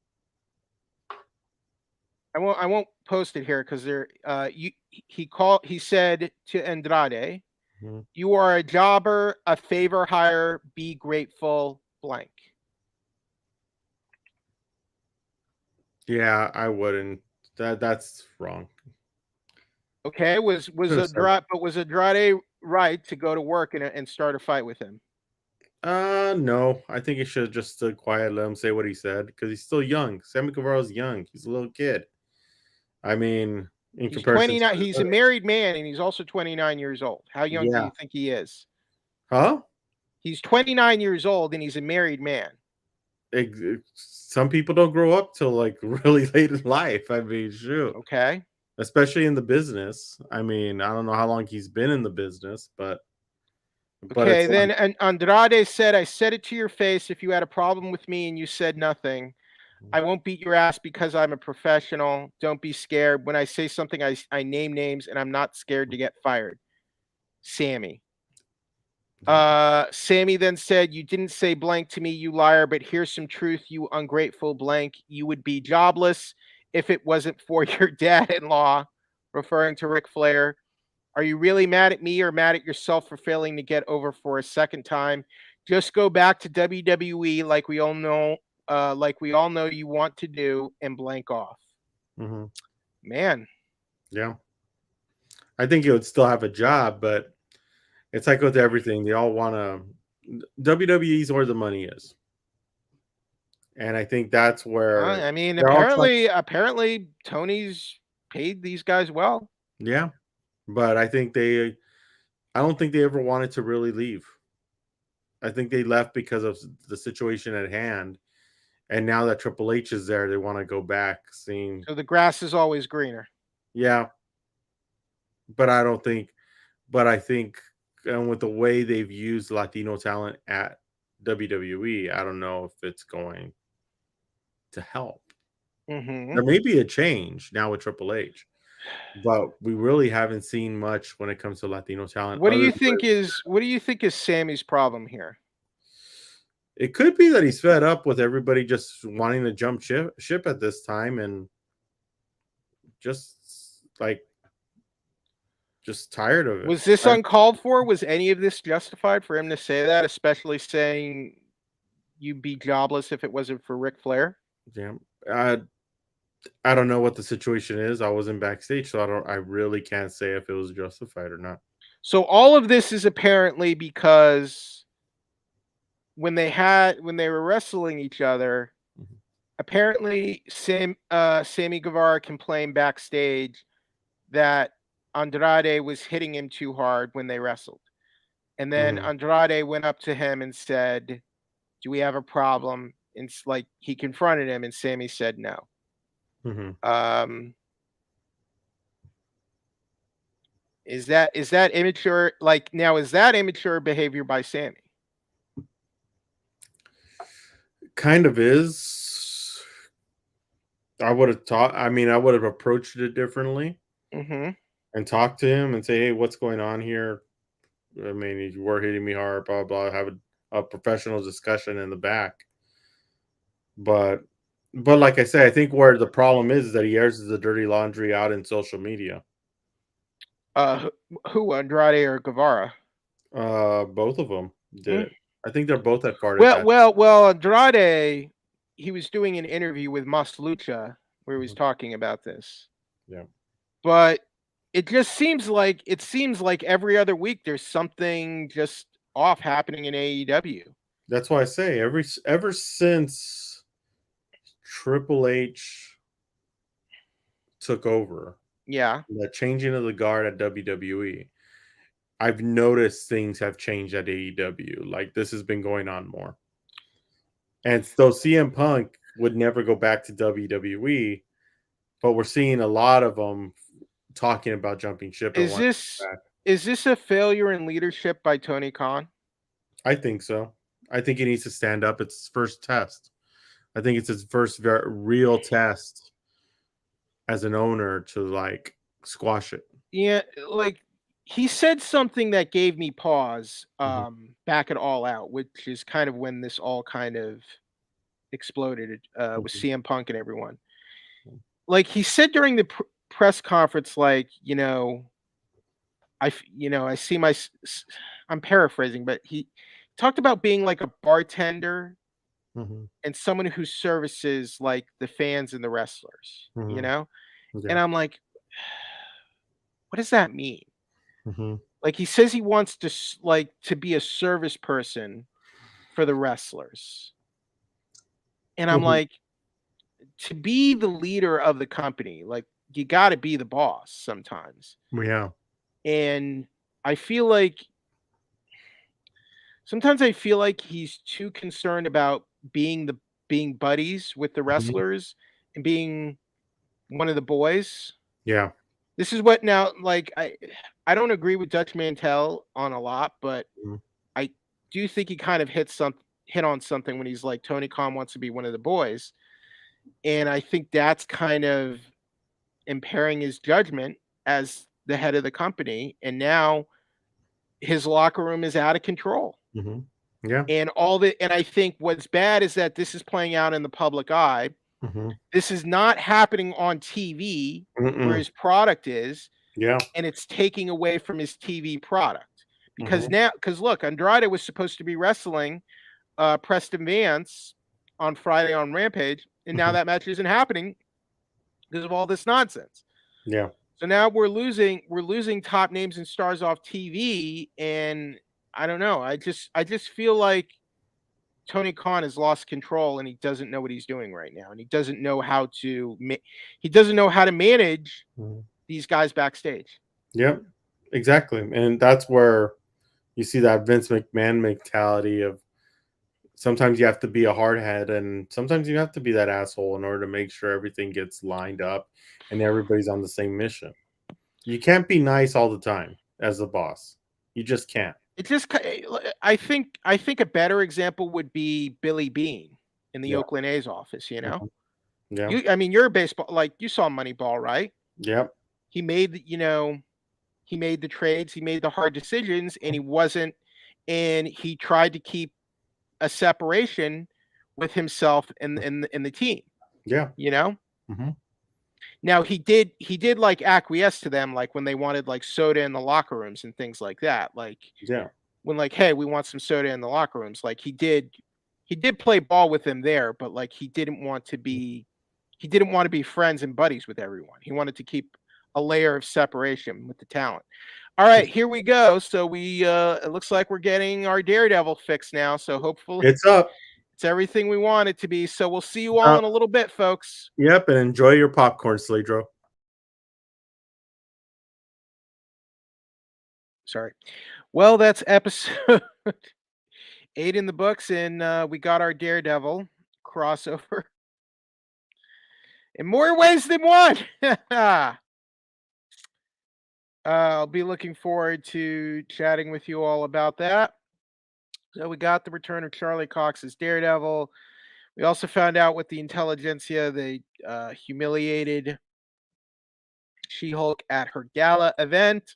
I won't post it here because he said to Andrade, "You are a jobber, a favor hire, be grateful, blank." Yeah, I wouldn't. That's wrong. Okay, was Andrade right to go to work and start a fight with him? No. I think he should just stood quiet, let him say what he said, because he's still young. Sammy Guevara's young. He's a little kid. I mean, in comparison, 29. He's a married man, and he's also 29 years old. How young do you think he is? Huh? He's 29 years old, and he's a married man. Some people don't grow up till like really late in life. I mean, shoot. Okay. Especially in the business. I mean, I don't know how long he's been in the business, but okay. Then Andrade said, "I said it to your face. If you had a problem with me and you said nothing, I won't beat your ass because I'm a professional. Don't be scared. When I say something, I name names, and I'm not scared to get fired." Sammy. Sammy then said, "You didn't say blank to me, you liar, but here's some truth, you ungrateful blank. You would be jobless if it wasn't for your dad-in-law," referring to Ric Flair. "Are you really mad at me or mad at yourself for failing to get over for a second time? Just go back to WWE like we all know you want to do and blank off." Man. Yeah. I think he would still have a job, but it's like with everything. They all want to. WWE's where the money is, and I think that's where. I mean, apparently, Tony's paid these guys well. Yeah, but I don't think they ever wanted to really leave. I think they left because of the situation at hand, and now that Triple H is there, they want to go back. So the grass is always greener. Yeah, but I think. And with the way they've used Latino talent at WWE, I don't know if it's going to help. There may be a change now with Triple H, but we really haven't seen much when it comes to Latino talent. What do you think is Sammy's problem here? It could be that he's fed up with everybody just wanting to jump ship at this time and just tired of it. Was this uncalled for? Was any of this justified for him to say that, especially saying you'd be jobless if it wasn't for Ric Flair? Yeah. I don't know what the situation is. I wasn't backstage, so I really can't say if it was justified or not. So all of this is apparently because when they were wrestling each other, Mhm. apparently Sammy Guevara complained backstage that Andrade was hitting him too hard when they wrestled. And then Mhm. Andrade went up to him and said, "Do we have a problem?" And like he confronted him, and Sammy said no. Mhm. Um, is that immature? Like now, is that immature behavior by Sammy? Kind of is. I would have taught. I mean, I would have approached it differently Mm-hmm. and talked to him and say, "Hey, what's going on here? I mean, you were hitting me hard, blah blah." Have a professional discussion in the back. But like I say, I think where the problem is that he airs the dirty laundry out in social media. Who Andrade or Guevara? Both of them did Mm. it. I think they're both at Carter that. Well. Andrade, he was doing an interview with Mas Lucha where he was Mhm. talking about this, Yeah. but it seems like every other week there's something just off happening in AEW. That's why I say ever since Triple H took over, Yeah. the changing of the guard at WWE, I've noticed things have changed at AEW. Like this has been going on more. And so CM Punk would never go back to WWE, but we're seeing a lot of them talking about jumping ship and Is wanting to this go back. is this a failure in leadership by Tony Khan? I think so. I think he needs to stand up. It's his first test. I think it's his first real test as an owner to like squash it. Yeah, like he said something that gave me pause Mhm. back at All Out, which is kind of when this all kind of exploded with Mhm. CM Punk and everyone. Like he said during the press conference, like I see I'm paraphrasing, but he talked about being like a bartender Mhm. and someone who services like the fans and the wrestlers, Mhm. and Yeah. I'm like, what does that mean? Mhm. Like he says he wants to like to be a service person for the wrestlers, and I'm Mhm. like, to be the leader of the company, like you got to be the boss sometimes. Yeah. And I feel like sometimes I feel like he's too concerned about being buddies with the Mhm. wrestlers and being one of the boys. Yeah. This is what now like I don't agree with Dutch Mantel on a lot, but Mhm. I do think he kind of hit on something when he's like Tony Khan wants to be one of the boys. And I think that's kind of impairing his judgment as the head of the company. And now his locker room is out of control. Mhm. Yeah. And I think what's bad is that this is playing out in the public eye. Mhm. This is not happening on TV where Mm-mm. his product is, Yeah. and it's taking away from his TV product. Mhm. Because look, Andrade was supposed to be wrestling Preston Vance on Friday on Rampage, and now Mhm. that match isn't happening because of all this nonsense. Yeah. So now we're losing top names and stars off TV, and I don't know. I just feel like Tony Khan has lost control and he doesn't know what he's doing right now, and he doesn't know how to he doesn't know how to manage Mhm. these guys backstage. Yep. Exactly. And that's where you see that Vince McMahon mentality of sometimes you have to be a hardhead and sometimes you have to be that asshole in order to make sure everything gets lined up and everybody's on the same mission. You can't be nice all the time as the boss. You just can't. It just I think a better example would be Billy Bean in the Yeah. Oakland A's office. Mhm. Yeah. I mean, you're a baseball like you saw Moneyball, right? Yep. He made he made the trades, he made the hard decisions, and he tried to keep a separation with himself and the team. Yeah. You know, Mhm. now he did like acquiesce to them, like when they wanted like soda in the locker rooms and things like that. Like Yeah. when like, hey, we want some soda in the locker rooms. Like he did play ball with them there, but like he didn't want to be he didn't want to be friends and buddies with everyone. He wanted to keep a layer of separation with the talent. All right, here we go. So we it looks like we're getting our Daredevil fix now. So hopefully It's up. it's everything we want it to be. So we'll see you all in a little bit, folks. Yep, and enjoy your popcorn, Sledro. Sorry. Well, that's episode 8 in the books, and we got our Daredevil crossover in more ways than one. I'll be looking forward to chatting with you all about that. So we got the return of Charlie Cox as Daredevil. We also found out with the intelligentsia they humiliated She-Hulk at her gala event,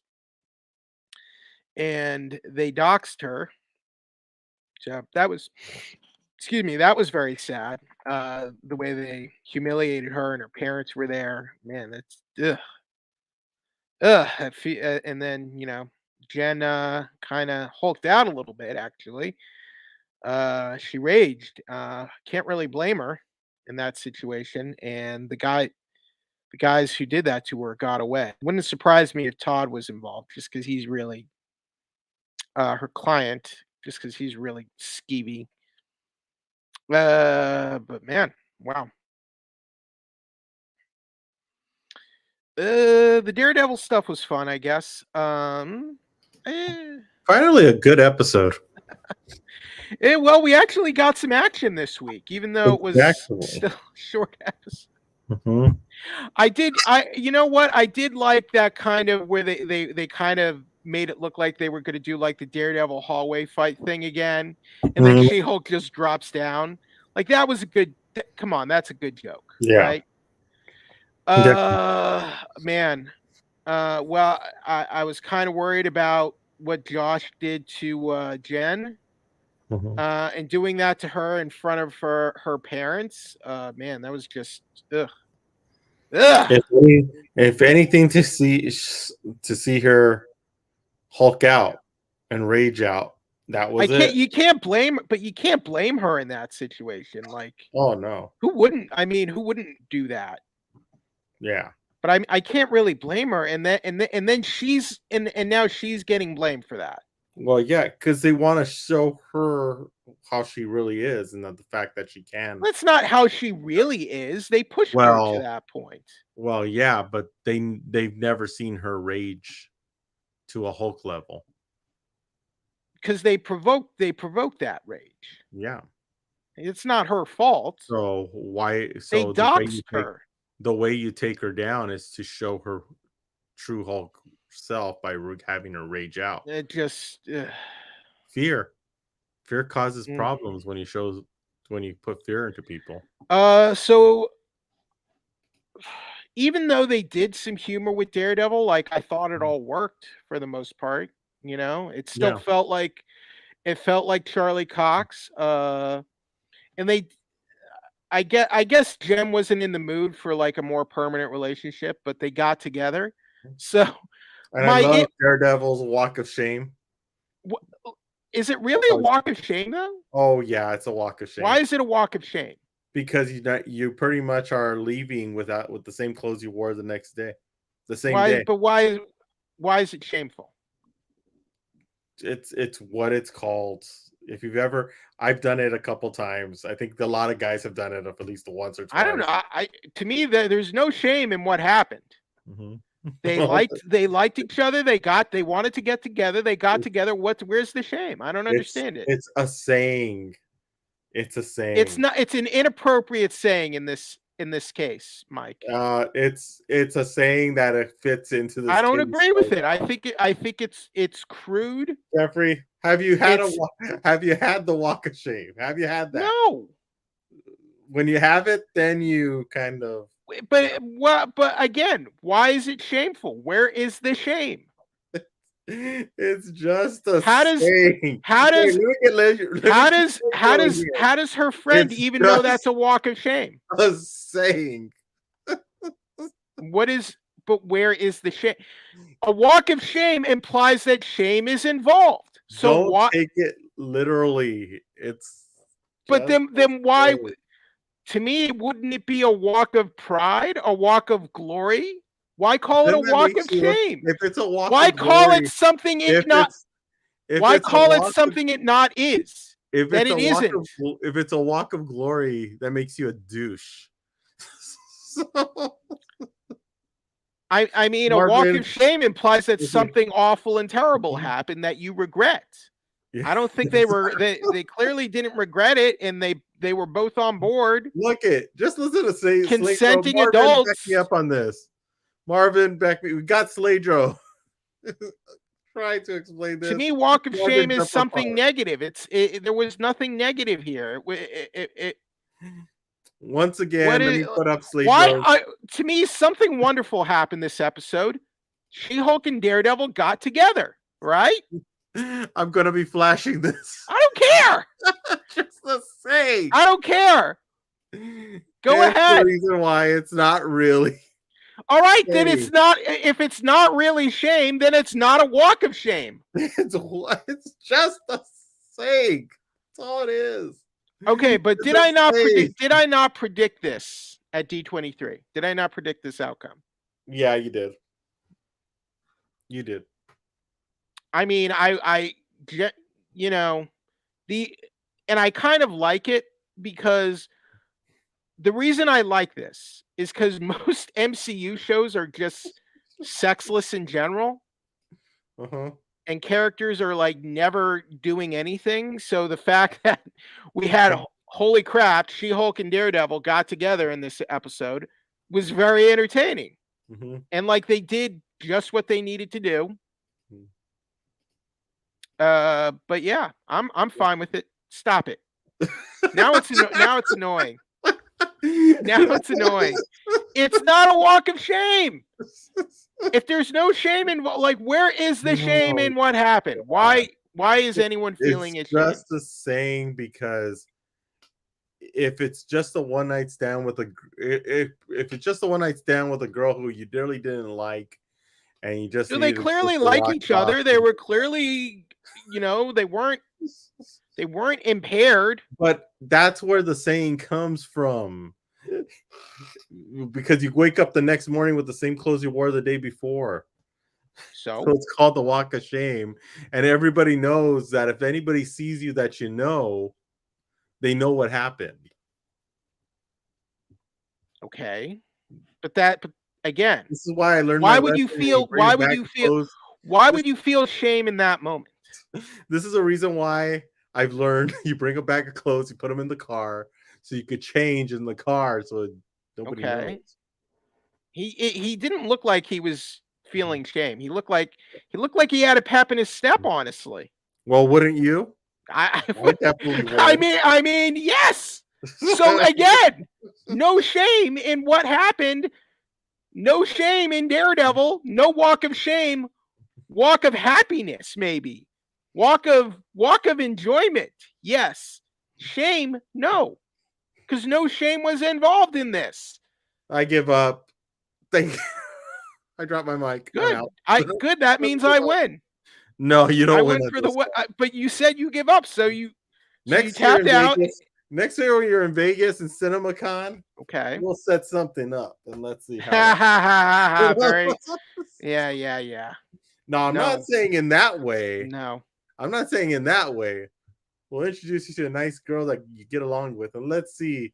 and they doxed her. So that was, excuse me, that was very sad. The way they humiliated her and her parents were there. Man, that's and then Jen kind of hulked out a little bit. Actually, she raged. Can't really blame her in that situation. And the guys who did that to her got away. Wouldn't surprise me if Todd was involved, just because he's really her client, just because he's really skeevy. But man, wow. The Daredevil stuff was fun, I guess. Finally, a good episode. Well, we actually got some action this week, even though it was still a short episode. Mm-hmm. You know what? I did like that kind of where they kind of made it look like they were going to do like the Daredevil hallway fight thing again, and then She-Hulk just drops down. Like that was a good. Come on, that's a good joke, right? Man. Well, I was kind of worried about what Josh did to Jen, and doing that to her in front of her parents. Man, that was just ugh. If anything, to see her Hulk out and rage out, that was it. You can't blame her in that situation. Like, oh no, who wouldn't? I mean, who wouldn't do that? Yeah, but I can't really blame her, and then she's and now she's getting blamed for that. Well, yeah, because they want to show her how she really is, and not the fact that she can. That's not how she really is. They pushed her to that point. Well, yeah, but they've never seen her rage to a Hulk level. Because they provoke that rage. Yeah, it's not her fault. So why? So they doxed her. The way you take her down is to show her true Hulk self by having her rage out. It just fear causes problems when you put fear into people. So even though they did some humor with Daredevil, like I thought it all worked for the most part. It still felt like Charlie Cox. And I guess Jem wasn't in the mood for like a more permanent relationship, but they got together. So, and I love Daredevil's walk of shame. Is it really a walk of shame though? Oh yeah, it's a walk of shame. Why is it a walk of shame? Because you pretty much are leaving with the same clothes you wore the next day, the same day. But why is it shameful? It's what it's called. If you've ever, I've done it a couple times. I think a lot of guys have done it at least once or twice. I don't know. To me, there's no shame in what happened. They liked each other. They wanted to get together. They got together. Where's the shame? I don't understand it. It's a saying. It's a saying. It's not. It's an inappropriate saying in this case, Mike. It's a saying that it fits into this. I don't agree with it. I think it's crude. Jeffrey, have you had the walk of shame? Have you had that? No. When you have it, then you kind of. But again, why is it shameful? Where is the shame? It's just a saying. How does her friend even know that's a walk of shame? A saying. But where is the shame? A walk of shame implies that shame is involved. So don't take it literally. It's. But then why? to me, wouldn't it be a walk of pride, a walk of glory? Why call it a walk of shame? If it's a walk Why of call glory, it something it if not? if Why it's a call it walk of, something it not is? if That it's it a walk isn't. of, if it's a walk of glory, that makes you a douche. So, I mean, a walk Marvin, of shame implies that listen, something awful and terrible happened that you regret. I don't think they clearly didn't regret it, and they were both on board. Look it, just listen to Consenting Marvin, adults. back me up on this. Marvin, back me. We got Sladro. Trying to explain this. To me, walk of Marvin, shame is jump something apart. negative. There was nothing negative here. Once again, let me put up Sladro. Why? To me, something wonderful happened this episode. She-Hulk and Daredevil got together, right? I'm gonna be flashing this. I don't care. Just to say, I don't care. Go that's ahead. the reason why it's not really. All right, then it's not. If it's not really shame, then it's not a walk of shame. It's just a saying. That's all it is. Okay, but did I not predict this at D23? Did I not predict this outcome? Yeah, you did. You did. I mean, you know, and I kind of like it because the reason I like this is because most MCU shows are just sexless in general. Uh-huh. And characters are like never doing anything. So the fact that we had, holy crap, She-Hulk and Daredevil got together in this episode was very entertaining. Mm-hmm. And like they did just what they needed to do. But yeah, I'm fine with it. Stop it. Now it's annoying. Now it's annoying. It's not a walk of shame. If there's no shame in, like, where is the shame in what happened? Why is anyone feeling it? It's just a saying because if it's just a one night stand with if it's just a one night stand with a girl who you really didn't like, and you just they clearly like each other. They were clearly, they weren't impaired. But that's where the saying comes from. Because you wake up the next morning with the same clothes you wore the day before. So it's called the walk of shame. And everybody knows that if anybody sees you that they know what happened. Okay. But again, this is why I learned. Why would you feel shame in that moment? This is a reason why I've learned you bring a bag of clothes, you put them in the car so you could change in the car so nobody knows. He didn't look like he was feeling shame. He looked like he had a pep in his step, honestly. Well, wouldn't you? I definitely would. I mean, yes. So again, no shame in what happened. No shame in Daredevil. No walk of shame. Walk of happiness, maybe. Walk of enjoyment. Yes. Shame, no. Because no shame was involved in this. I give up. Thank you. I dropped my mic. Good. Good. That means I win. No, you don't win. But you said you give up, so you tapped out. Next year when you're in Vegas and CinemaCon, okay, we'll set something up and let's see how. Yeah. No, I'm not saying in that way. No, I'm not saying in that way. We'll introduce you to a nice girl that you get along with, and let's see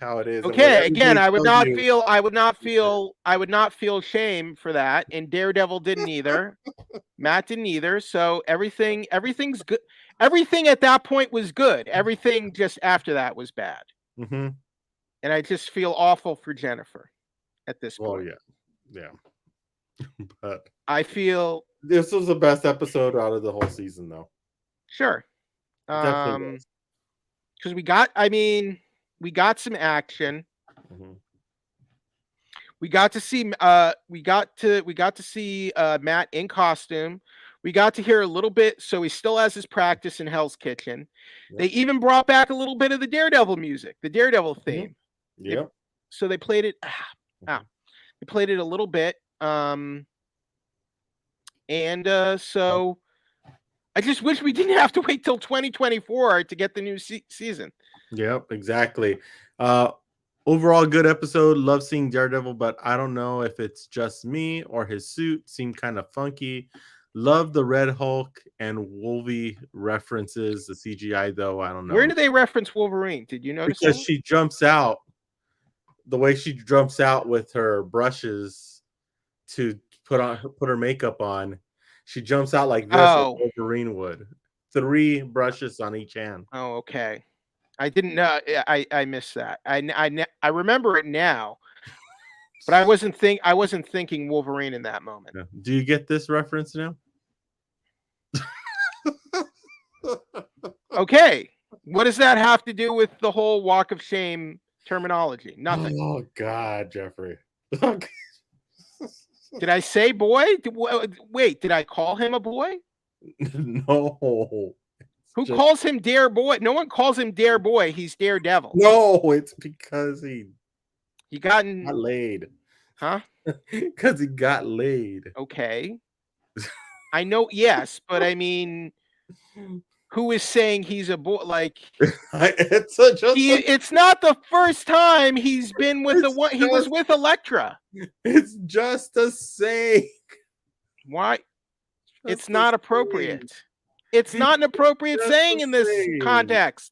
how it is. Okay, again, I would not feel shame for that, and Daredevil didn't either. Matt didn't either. So everything's good. Everything at that point was good. Everything just after that was bad. Mm-hmm. And I just feel awful for Jennifer at this point. Oh yeah. But I feel this was the best episode out of the whole season, though. Sure. Because we got some action. Mm-hmm. We got to see Matt in costume. We got to hear a little bit, so he still has his practice in Hell's Kitchen. Yep. They even brought back a little bit of the Daredevil music, the Daredevil theme. Yeah. So they played it. They played it a little bit. So I just wish we didn't have to wait till 2024 to get the new season. Yep, exactly. Overall, good episode. Love seeing Daredevil, but I don't know if it's just me or his suit seemed kind of funky. Love the Red Hulk and Wolvie references. The CGI, though, I don't know. Where do they reference Wolverine? Did you notice Because that? she jumps out, the way she jumps out with her brushes to put her makeup on, she jumps out like this, like Wolverine would. 3 brushes on each hand. Oh, okay. I didn't know. I missed that. I remember it now, but I wasn't thinking Wolverine in that moment. Yeah. Do you get this reference now? Okay, what does that have to do with the whole walk of shame terminology? Nothing. Oh God, Jeffrey. Did I say boy? Wait, did I call him a boy? No. Who calls him Dare Boy? No one calls him Dare Boy. He's Daredevil. No, it's because he got laid. Huh? Because he got laid. Okay. I know, yes, but I mean, who is saying he's a boy? Like, it's not the first time he's been with the one. He was with Elektra. It's just a saying. Why? It's not appropriate. It's not an appropriate saying in this context.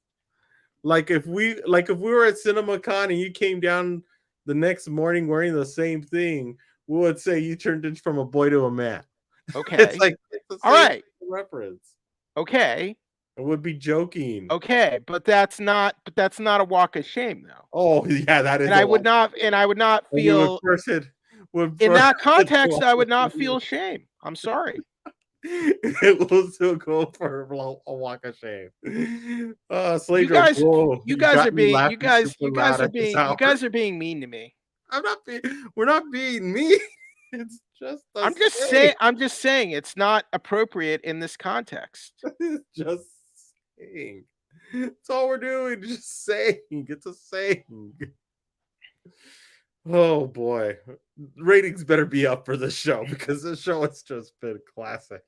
Like if we were at CinemaCon and you came down the next morning wearing the same thing, we would say you turned in from a boy to a man. Okay. It's the same all right reference. Okay. I would be joking. Okay, but that's not a walk of shame, though. Oh yeah, that is. And I would not feel in that context. I would not feel shame. I'm sorry. It will still go for a walk of shame. You guys are being mean to me. We're not being mean. It's just. I'm just saying it's not appropriate in this context. It's just saying. That's all we're doing. Just saying. It's a saying. Oh boy, ratings better be up for this show because this show has just been classic.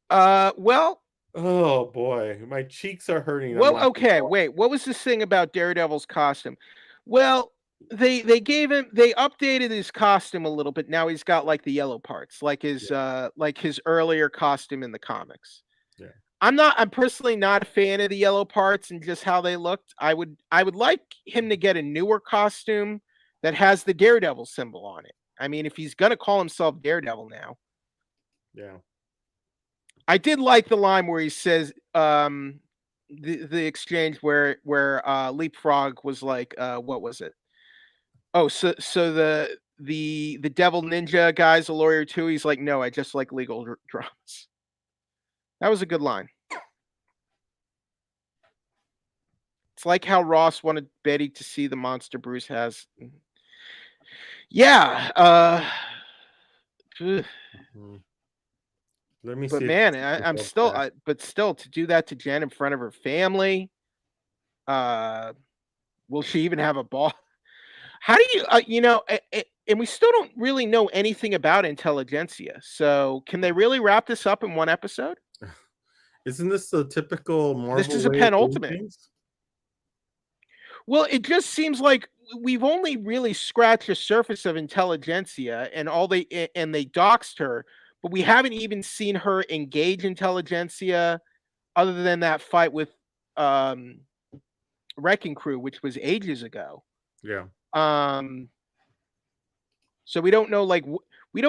Well. Oh boy, my cheeks are hurting. Well, okay, wait. What was this thing about Daredevil's costume? Well, they updated his costume a little bit. Now he's got like the yellow parts, like his earlier costume in the comics. Yeah. I'm personally not a fan of the yellow parts and just how they looked. I would like him to get a newer costume that has the Daredevil symbol on it. I mean, if he's gonna call himself Daredevil now. Yeah. I did like the line where he says the exchange where Leapfrog was like, what was it? Oh, so the Devil Ninja guy's a lawyer too. He's like, no, I just like legal dramas. That was a good line. It's like how Ross wanted Betty to see the monster Bruce has. Yeah. Let me but see. Man, I'm still, but still, to do that to Jen in front of her family. Will she even have a ball? How do you, and we still don't really know anything about Intelligentsia. So can they really wrap this up in one episode? Isn't this the typical Marvel? This is a penultimate. Well, it just seems like we've only really scratched the surface of Intelligentsia, and they doxed her, but we haven't even seen her engage Intelligentsia, other than that fight with Wrecking Crew, which was ages ago. Yeah. So we don't know, like, we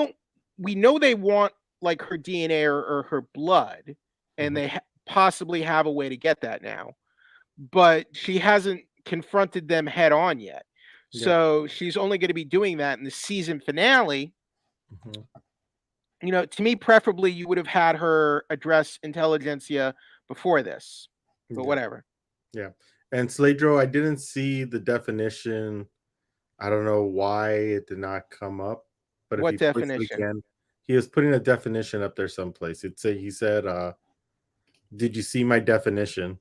know they want like her DNA or her blood, and they possibly have a way to get that now, but she hasn't confronted them head on yet. Yeah. So she's only going to be doing that in the season finale. To me, preferably you would have had her address Intelligentsia before this, but whatever. Yeah. And Sladro, I didn't see the definition. I don't know why it did not come up. But what if he definition? Again, he was putting a definition up there someplace. He said, "Did you see my definition?"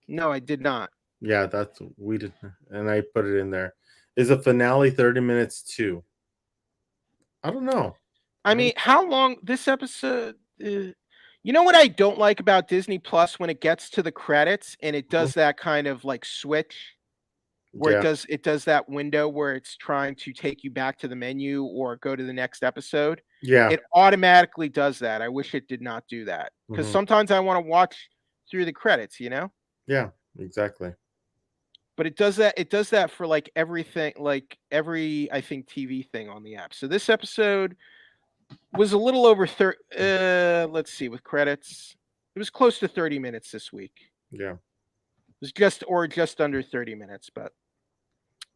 No, I did not. Yeah, we did, and I put it in there. Is a finale 30 minutes too? I don't know. I mean, how long this episode? You know what I don't like about Disney Plus when it gets to the credits and it does that kind of like switch where Yeah. it does that window where it's trying to take you back to the menu or go to the next episode. Yeah. It automatically does that. I wish it did not do that because sometimes I want to watch through the credits, you know? Yeah, exactly. But it does that. It does that for like everything, like every I think TV thing on the app. So this episode was a little over 30. Let's see, with credits, it was close to 30 minutes this week. Yeah. It was just under 30 minutes, but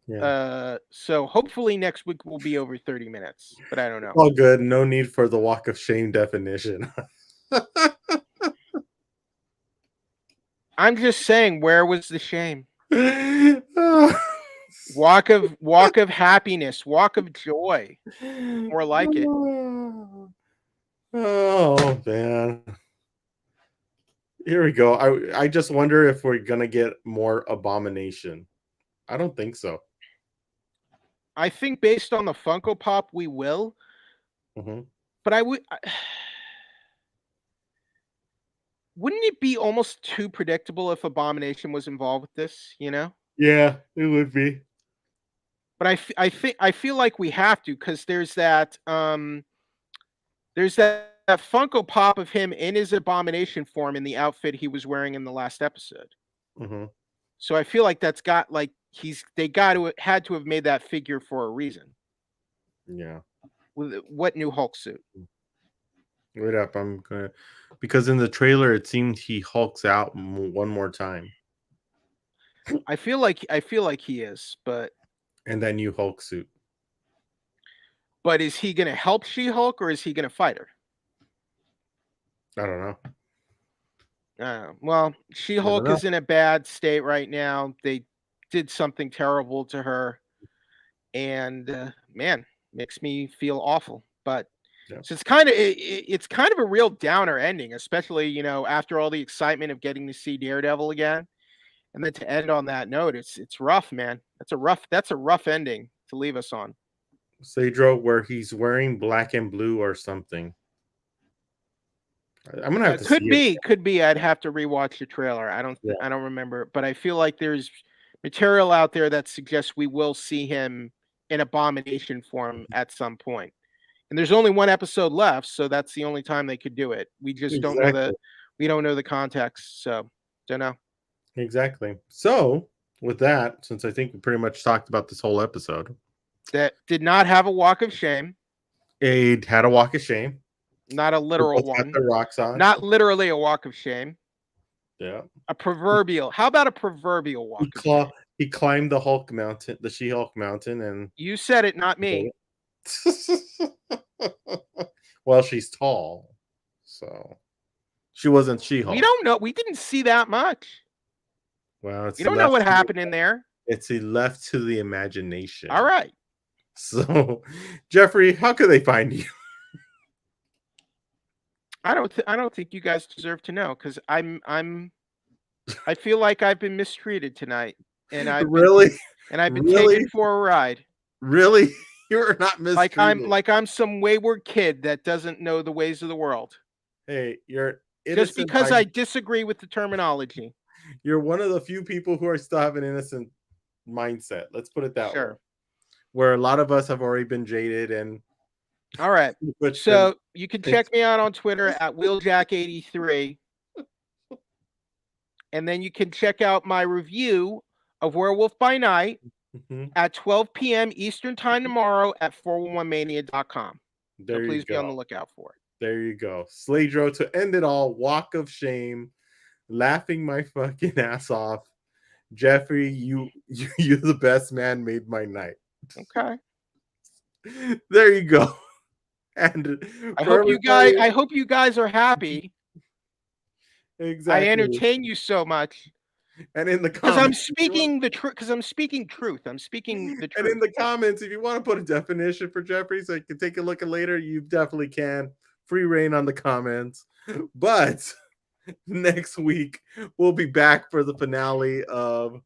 Yeah. so hopefully next week will be over 30 minutes, but I don't know. All good. No need for the walk of shame definition. I'm just saying, where was the shame? Walk of happiness, walk of joy, more like it. Oh man. Here we go. I just wonder if we're gonna get more Abomination. I don't think so. I think based on the Funko Pop, we will. But wouldn't it be almost too predictable if Abomination was involved with this? You know? Yeah, it would be. But I feel like we have to because there's that Funko Pop of him in his Abomination form in the outfit he was wearing in the last episode. So I feel like that's got like had to have made that figure for a reason. Yeah. With what new Hulk suit? Wait up, I'm gonna because in the trailer it seemed he hulks out one more time. I feel like he is, but and that new Hulk suit. But is he going to help She-Hulk or is he going to fight her? I don't know. Well, She-Hulk is in a bad state right now. They did something terrible to her, and man, makes me feel awful. But so it's kind of a real downer ending, especially after all the excitement of getting to see Daredevil again, and then to end on that note, it's rough, man. That's a rough ending to leave us on. Cedro, where he's wearing black and blue or something. I'm gonna have to see could be. I'd have to rewatch the trailer. I don't remember, but I feel like there's material out there that suggests we will see him in Abomination form at some point. And there's only one episode left, so that's the only time they could do it. We just don't know the context, so don't know. Exactly. So with that, since I think we pretty much talked about this whole episode, that did not have a walk of shame. It had a walk of shame. Not a literal one. The rocks on. Not literally a walk of shame. Yeah. A proverbial. How about a proverbial walk of shame? He climbed the Hulk mountain, the She-Hulk mountain, and you said it, not me. Well, she's tall, so she wasn't She-Hulk. We don't know. We didn't see that much. Well, you don't know what happened in there. It's left to the imagination. All right. So, Jeffrey, how could they find you? I don't think you guys deserve to know because I feel like I've been mistreated tonight, and I've been taken for a ride. Really, you're not mistreated. Like I'm some wayward kid that doesn't know the ways of the world. Hey, you're innocent. Just because I disagree with the terminology. You're one of the few people who still have an innocent mindset. Let's put it that way. Where a lot of us have already been jaded and. All right. So you can check me out on Twitter at WheelJack83. And then you can check out my review of Werewolf by Night at 12 p.m. Eastern time tomorrow at 411mania.com. So please be on the lookout for it. There you go. Sladro, to end it all, walk of shame, laughing my fucking ass off. Jeffrey, you're the best man, made my night. Okay. There you go. And I hope you guys are happy. Exactly. I entertain you so much. And in the comments, because I'm speaking the truth. Because I'm speaking truth. I'm speaking the truth. And in the comments, if you want to put a definition for Jeffrey, so you can take a look at later, you definitely can. Free reign on the comments. But next week we'll be back for the finale of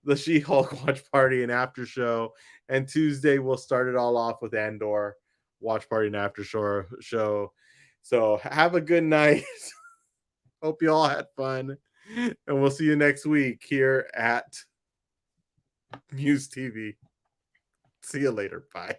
the She-Hulk watch party and after show. And Tuesday we'll start it all off with Andor watch party and after show. So have a good night. Hope you all had fun. And we'll see you next week here at MUSE TV. See you later. Bye.